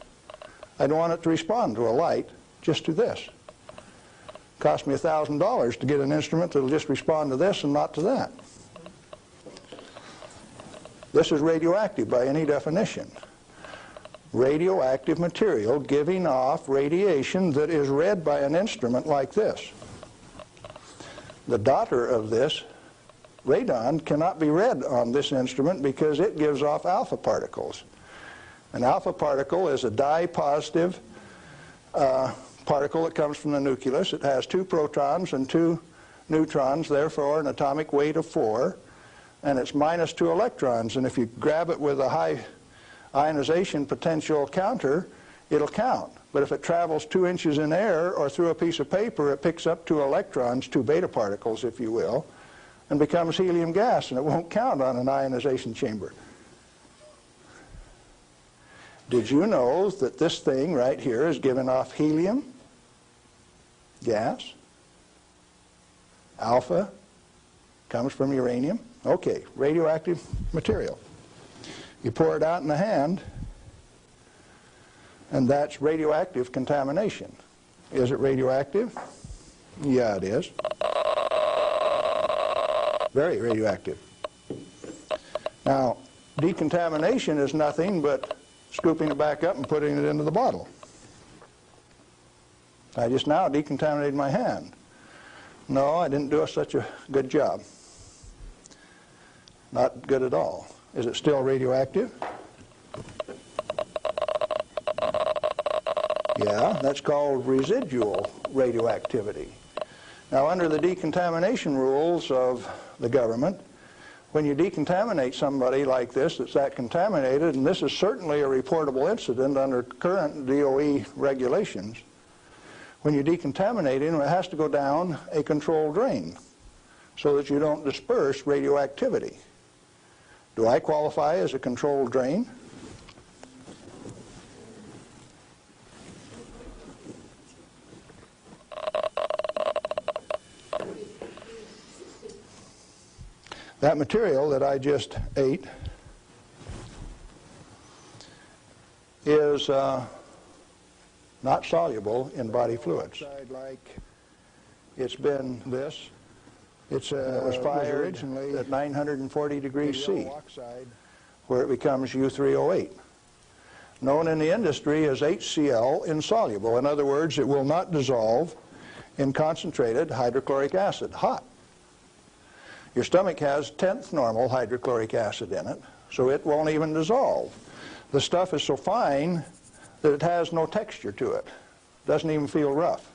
Speaker 3: I don't want it to respond to a light, just to this. Cost me $1,000 to get an instrument that will just respond to this and not to that. This is radioactive by any definition. Radioactive material giving off radiation that is read by an instrument like this. The daughter of this, radon, cannot be read on this instrument because it gives off alpha particles. An alpha particle is a dye-positive particle that comes from the nucleus. It has 2 protons and 2 neutrons, therefore an atomic weight of 4, and it's minus 2 electrons. And if you grab it with a high ionization potential counter, it'll count. But if it travels 2 inches in air or through a piece of paper, it picks up 2 electrons, 2 beta particles, if you will, and becomes helium gas, and it won't count on an ionization chamber. Did you know that this thing right here is giving off helium gas? Alpha comes from uranium. Okay, radioactive material. You pour it out in the hand, and that's radioactive contamination. Is it radioactive? Yeah, it is. Very radioactive. Now, decontamination is nothing but scooping it back up and putting it into the bottle. I just now decontaminated my hand. No, I didn't do such a good job. Not good at all. Is it still radioactive? Yeah, that's called residual radioactivity. Now, under the decontamination rules of the government, when you decontaminate somebody like this that's that contaminated, and this is certainly a reportable incident under current DOE regulations, when you decontaminate him, it has to go down a controlled drain so that you don't disperse radioactivity. Do I qualify as a controlled drain? That material that I just ate is not soluble in body fluids. Like it's been this. It was fired originally at 940 degrees C, where it becomes U3O8. Known in the industry as HCl insoluble. In other words, it will not dissolve in concentrated hydrochloric acid, hot. Your stomach has 10th normal hydrochloric acid in it, so it won't even dissolve. The stuff is so fine that it has no texture to it. Doesn't even feel rough.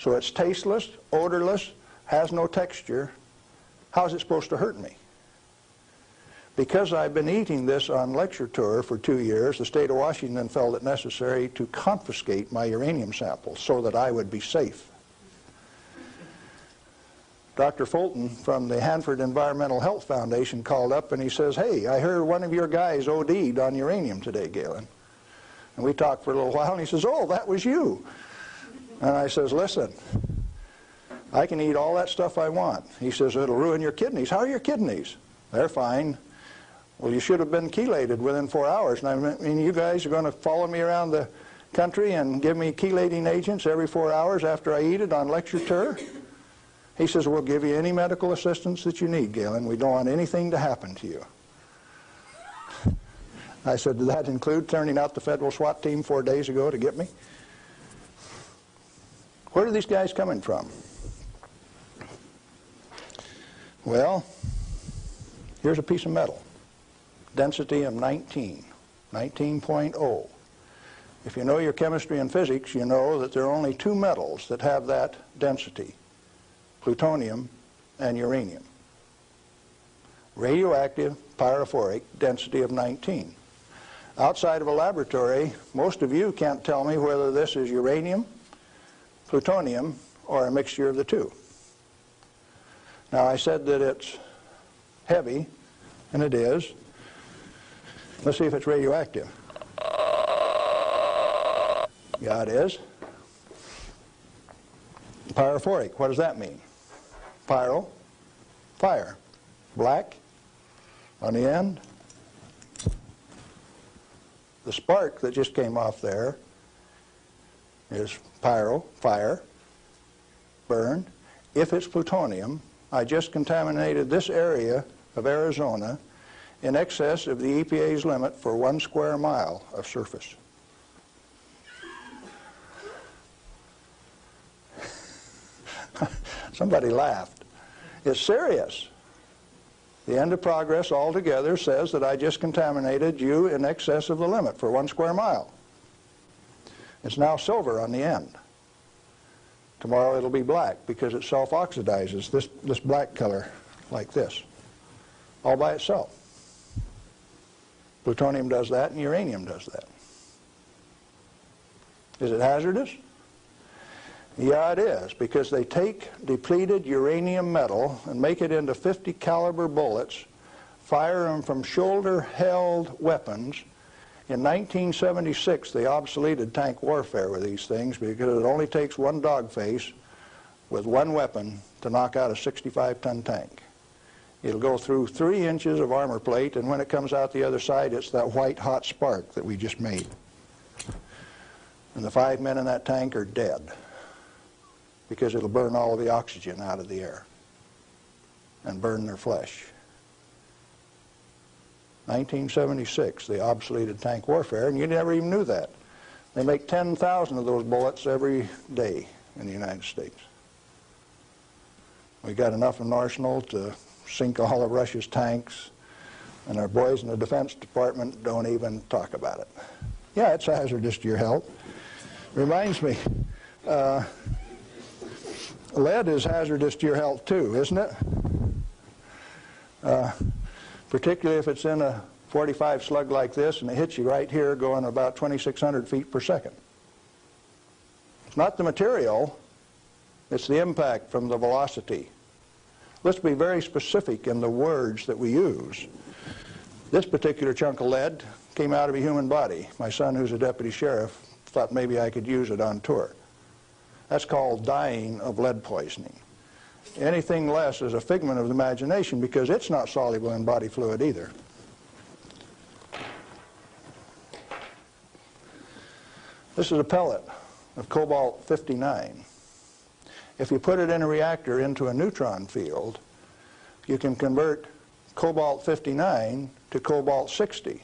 Speaker 3: So it's tasteless, odorless, has no texture. How's it supposed to hurt me? Because I've been eating this on lecture tour for 2 years, the state of Washington felt it necessary to confiscate my uranium samples so that I would be safe. Dr. Fulton from the Hanford Environmental Health Foundation called up and he says, "Hey, I heard one of your guys OD'd on uranium today, Galen." And we talked for a little while and he says, "Oh, that was you." And I says, "Listen, I can eat all that stuff I want. He says, it'll ruin your kidneys. How are your kidneys? They're fine. Well, you should have been chelated within 4 hours. And I mean, you guys are going to follow me around the country and give me chelating agents every 4 hours after I eat it on lecture tour? He says, we'll give you any medical assistance that you need, Galen. We don't want anything to happen to you. I said, did that include turning out the federal SWAT team 4 days ago to get me? Where are these guys coming from? Well, here's a piece of metal. Density of 19, 19.0. If you know your chemistry and physics, you know that there are only two metals that have that density, plutonium and uranium. Radioactive, pyrophoric, density of 19. Outside of a laboratory, most of you can't tell me whether this is uranium, plutonium, or a mixture of the two. Now, I said that it's heavy, and it is. Let's see if it's radioactive. Yeah, it is. Pyrophoric, what does that mean? Pyro, fire. Black on the end. The spark that just came off there is pyro, fire, burn. If it's plutonium, I just contaminated this area of Arizona in excess of the EPA's limit for 1 square mile of surface. Somebody laughed. It's serious. The end of progress altogether says that I just contaminated you in excess of the limit for 1 square mile. It's now silver on the end. Tomorrow it'll be black because it self-oxidizes, this black color like this, all by itself. Plutonium does that and uranium does that. Is it hazardous? Yeah, it is, because they take depleted uranium metal and make it into 50 caliber bullets, fire them from shoulder-held weapons. In 1976, they obsoleted tank warfare with these things because it only takes one dog face with one weapon to knock out a 65-ton tank. It'll go through 3 inches of armor plate, and when it comes out the other side, it's that white hot spark that we just made. And the 5 men in that tank are dead, because it'll burn all of the oxygen out of the air and burn their flesh. 1976, they obsoleted tank warfare, and you never even knew that. They make 10,000 of those bullets every day in the United States. We got enough in arsenal to sink all of Russia's tanks, and our boys in the Defense Department don't even talk about it. Yeah, it's hazardous to your health. Reminds me, lead is hazardous to your health too, isn't it? Particularly if it's in a 45 slug like this and it hits you right here going about 2,600 feet per second. It's not the material, it's the impact from the velocity. Let's be very specific in the words that we use. This particular chunk of lead came out of a human body. My son, who's a deputy sheriff, thought maybe I could use it on tour. That's called dying of lead poisoning. Anything less is a figment of the imagination because it's not soluble in body fluid either. This is a pellet of cobalt-59. If you put it in a reactor into a neutron field, you can convert cobalt-59 to cobalt-60,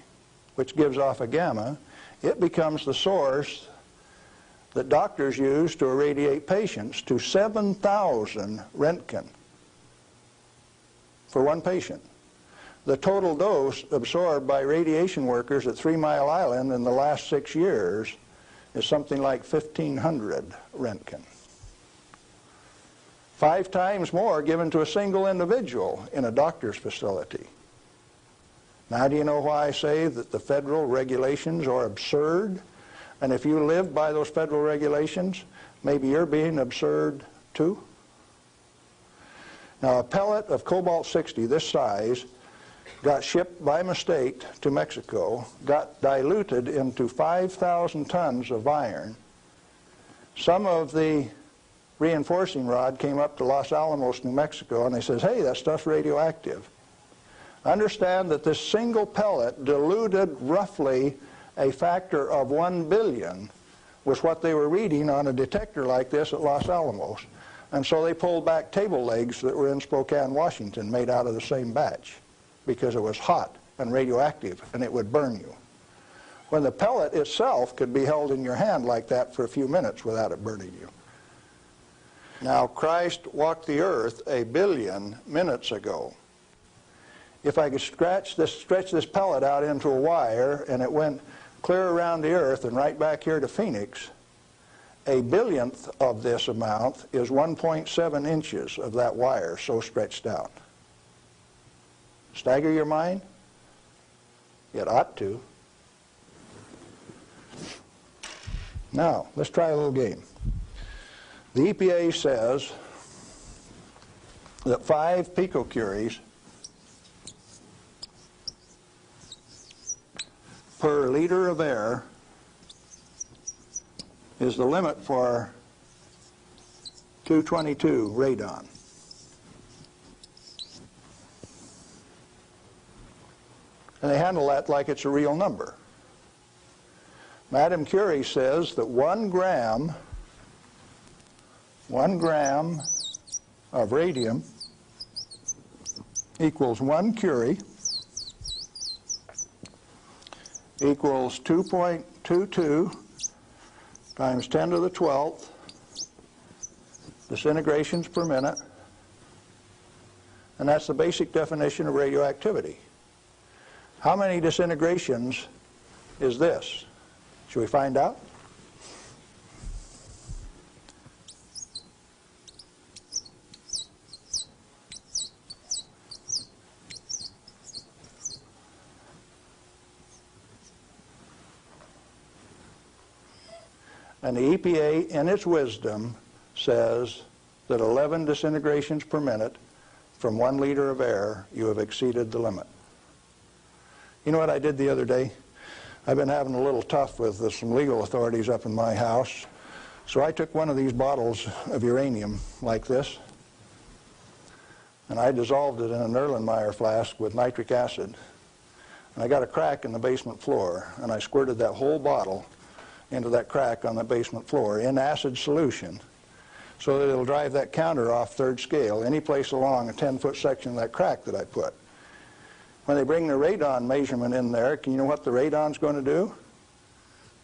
Speaker 3: which gives off a gamma. It becomes the source that doctors use to irradiate patients to 7,000 Roentgen for one patient. The total dose absorbed by radiation workers at 3 Mile Island in the last 6 years is something like 1,500 Roentgen. 5 times more given to a single individual in a doctor's facility. Now, do you know why I say that the federal regulations are absurd? And if you live by those federal regulations, maybe you're being absurd too? Now, a pellet of cobalt-60 this size got shipped by mistake to Mexico, got diluted into 5,000 tons of iron. Some of the reinforcing rod came up to Los Alamos, New Mexico, and they says, hey, that stuff's radioactive. Understand that this single pellet diluted roughly a factor of 1 billion was what they were reading on a detector like this at Los Alamos. And so they pulled back table legs that were in Spokane, Washington, made out of the same batch, because it was hot and radioactive and it would burn you. When the pellet itself could be held in your hand like that for a few minutes without it burning you. Now, Christ walked the earth 1 billion minutes ago. If I could stretch this pellet out into a wire and it went clear around the earth and right back here to Phoenix, 1 billionth of this amount is 1.7 inches of that wire so stretched out. Stagger your mind? It ought to. Now, let's try a little game. The EPA says that 5 picocuries per liter of air is the limit for 222 radon. And they handle that like it's a real number. Madame Curie says that 1 gram of radium equals 1 curie equals 2.22 times 10 to the 12th disintegrations per minute, and that's the basic definition of radioactivity. How many disintegrations is this? Should we find out? And the EPA, in its wisdom, says that 11 disintegrations per minute from 1 liter of air, you have exceeded the limit. You know what I did the other day? I've been having a little tough with some legal authorities up in my house. So I took one of these bottles of uranium like this, and I dissolved it in an Erlenmeyer flask with nitric acid. And I got a crack in the basement floor, and I squirted that whole bottle into that crack on the basement floor in acid solution so that it'll drive that counter off 3rd scale any place along a 10-foot section of that crack that I put. When they bring the radon measurement in there, you know what the radon's going to do?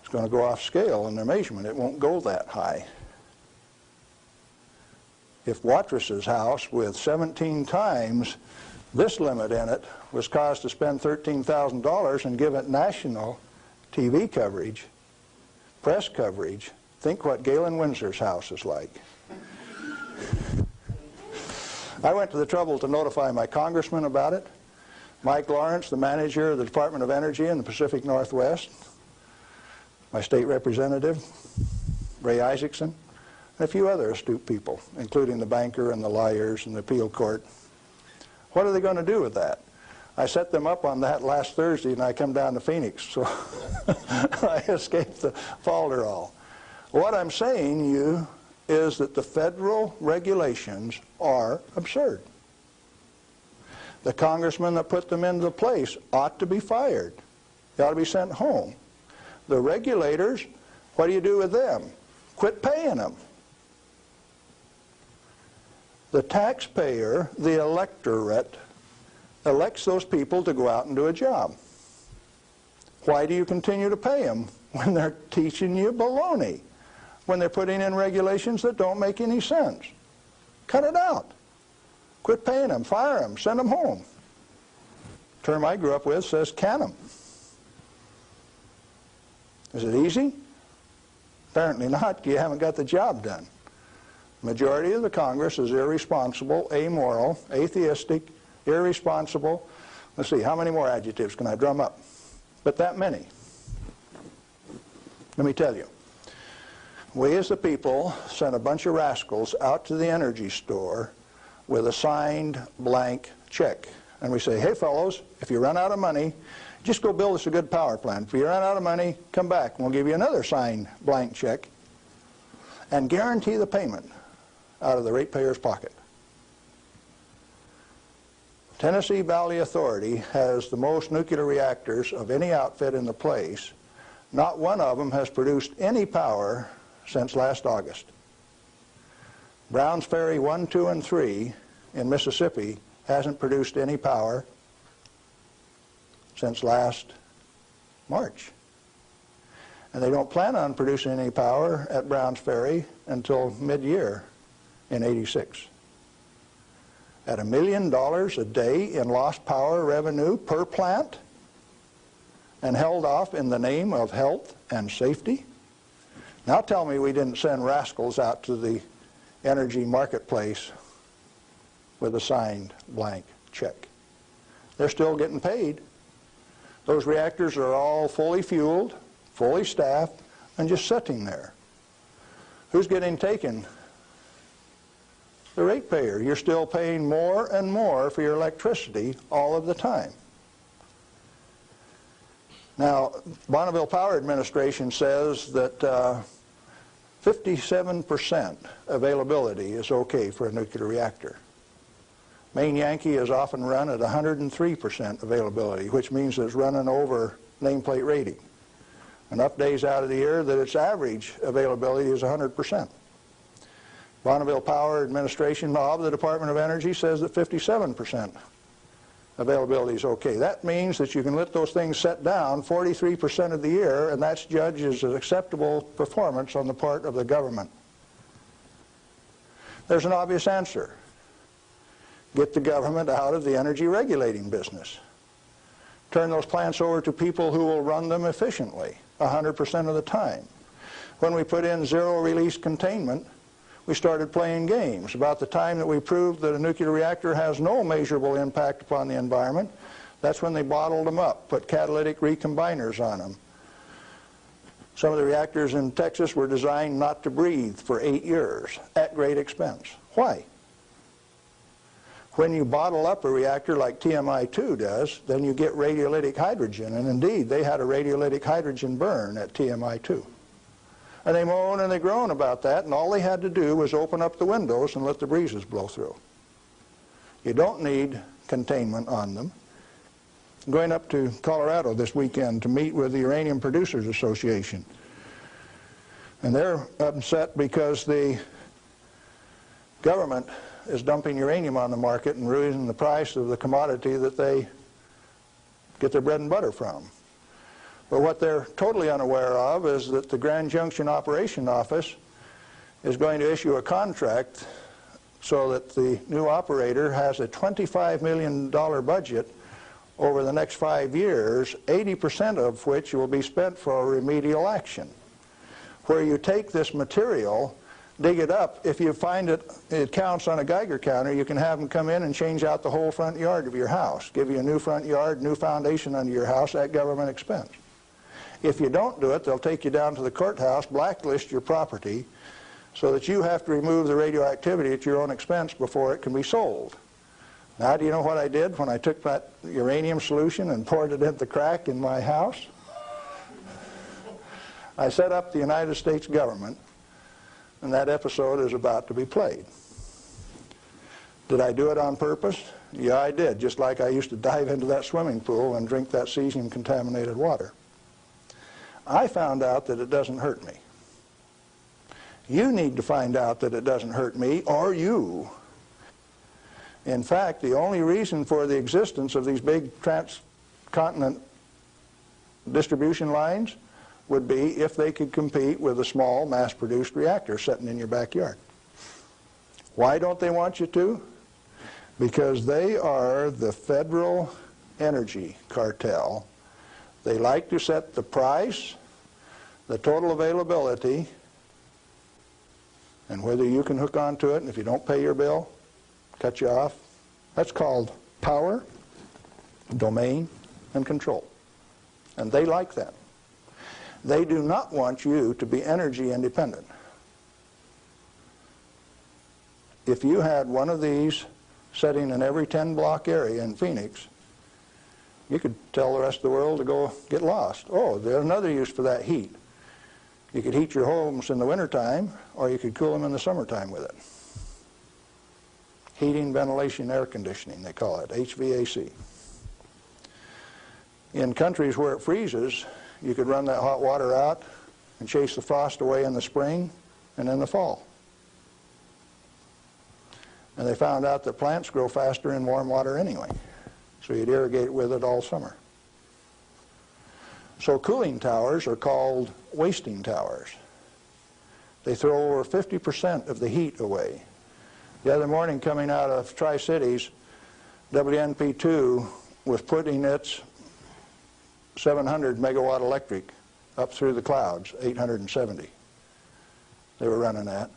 Speaker 3: It's going to go off scale in their measurement. It won't go that high. If Watrous' house with 17 times this limit in it was caused to spend $13,000 and give it national TV coverage, press coverage, think what Galen Winsor's house is like. I went to the trouble to notify my congressman about it, Mike Lawrence, the manager of the Department of Energy in the Pacific Northwest, my state representative, Ray Isaacson, and a few other astute people, including the banker and the lawyers and the appeal court. What are they going to do with that? I set them up on that last Thursday, and I come down to Phoenix, so I escaped the falderall. What I'm saying to you is that the federal regulations are absurd. The congressman that put them into place ought to be fired. They ought to be sent home. The regulators, what do you do with them? Quit paying them. The taxpayer, the electorate, elects those people to go out and do a job. Why do you continue to pay them when they're teaching you baloney? When they're putting in regulations that don't make any sense? Cut it out. Quit paying them, fire them, send them home. The term I grew up with says can them. Is it easy? Apparently not. You haven't got the job done. Majority of the Congress is irresponsible, amoral, atheistic, irresponsible. Let's see, how many more adjectives can I drum up? But that many. Let me tell you. We as the people sent a bunch of rascals out to the energy store with a signed blank check. And we say, hey fellows, if you run out of money, just go build us a good power plant. If you run out of money, come back and we'll give you another signed blank check and guarantee the payment out of the ratepayer's pocket. Tennessee Valley Authority has the most nuclear reactors of any outfit in the place. Not one of them has produced any power since last August. Browns Ferry 1, 2, and 3 in Mississippi hasn't produced any power since last March. And they don't plan on producing any power at Browns Ferry until mid-year in '86. At $1 million a day in lost power revenue per plant, and held off in the name of health and safety? Now tell me we didn't send rascals out to the energy marketplace with a signed blank check. They're still getting paid. Those reactors are all fully fueled, fully staffed, and just sitting there. Who's getting taken? The ratepayer. You're still paying more and more for your electricity all of the time. Now, Bonneville Power Administration says that 57% availability is okay for a nuclear reactor. Maine Yankee is often run at 103% availability, which means it's running over nameplate rating. Enough days out of the year that its average availability is 100%. Bonneville Power Administration of the Department of Energy says that 57% availability is okay. That means that you can let those things set down 43% of the year, and that's judged as an acceptable performance on the part of the government. There's an obvious answer. Get the government out of the energy regulating business. Turn those plants over to people who will run them efficiently 100% of the time. When we put in zero-release containment, we started playing games. About the time that we proved that a nuclear reactor has no measurable impact upon the environment, that's when they bottled them up, put catalytic recombiners on them. Some of the reactors in Texas were designed not to breathe for 8 years at great expense. Why? When you bottle up a reactor like TMI-2 does, then you get radiolytic hydrogen, and indeed they had a radiolytic hydrogen burn at TMI-2. And they moan and they groan about that, and all they had to do was open up the windows and let the breezes blow through. You don't need containment on them. I'm going up to Colorado this weekend to meet with the Uranium Producers Association. And they're upset because the government is dumping uranium on the market and raising the price of the commodity that they get their bread and butter from. But what they're totally unaware of is that the Grand Junction Operation Office is going to issue a contract so that the new operator has a $25 million budget over the next 5 years, 80% of which will be spent for remedial action. Where you take this material, dig it up, if you find it counts on a Geiger counter, you can have them come in and change out the whole front yard of your house, give you a new front yard, new foundation under your house at government expense. If you don't do it, they'll take you down to the courthouse, blacklist your property, so that you have to remove the radioactivity at your own expense before it can be sold. Now, do you know what I did when I took that uranium solution and poured it into the crack in my house? I set up the United States government, and that episode is about to be played. Did I do it on purpose? Yeah, I did, just like I used to dive into that swimming pool and drink that cesium-contaminated water. I found out that it doesn't hurt me. You need to find out that it doesn't hurt me, or you. In fact, the only reason for the existence of these big transcontinent distribution lines would be if they could compete with a small mass-produced reactor sitting in your backyard. Why don't they want you to? Because they are the federal energy cartel. They like to set the price, the total availability, and whether you can hook onto it, and if you don't pay your bill, cut you off. That's called power, domain, and control. And they like that. They do not want you to be energy independent. If you had one of these sitting in every 10-block area in Phoenix, you could tell the rest of the world to go get lost. Oh, there's another use for that heat. You could heat your homes in the wintertime, or you could cool them in the summertime with it. Heating, ventilation, air conditioning, they call it, HVAC. In countries where it freezes, you could run that hot water out and chase the frost away in the spring and in the fall. And they found out that plants grow faster in warm water anyway, so you'd irrigate with it all summer. So cooling towers are called wasting towers. They throw over 50% of the heat away. The other morning, coming out of Tri-Cities, WNP2 was putting its 700 megawatt electric up through the clouds, 870 they were running at.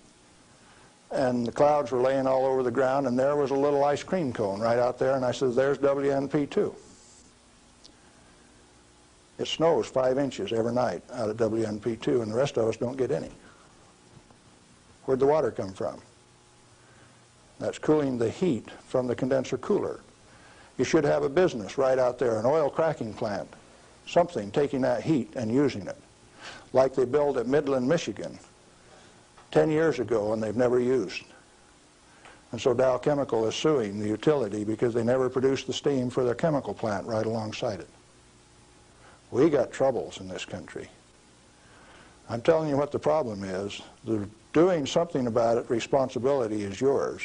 Speaker 3: And the clouds were laying all over the ground, and there was a little ice cream cone right out there, and I said, there's WNP2. It snows 5 inches every night out of WNP2, and the rest of us don't get any. Where'd the water come from? That's cooling the heat from the condenser cooler. You should have a business right out there, an oil cracking plant, something taking that heat and using it, like they built at Midland, Michigan 10 years ago and they've never used. And so Dow Chemical is suing the utility because they never produced the steam for their chemical plant right alongside it. We got troubles in this country. I'm telling you what the problem is. Doing something about it, responsibility is yours.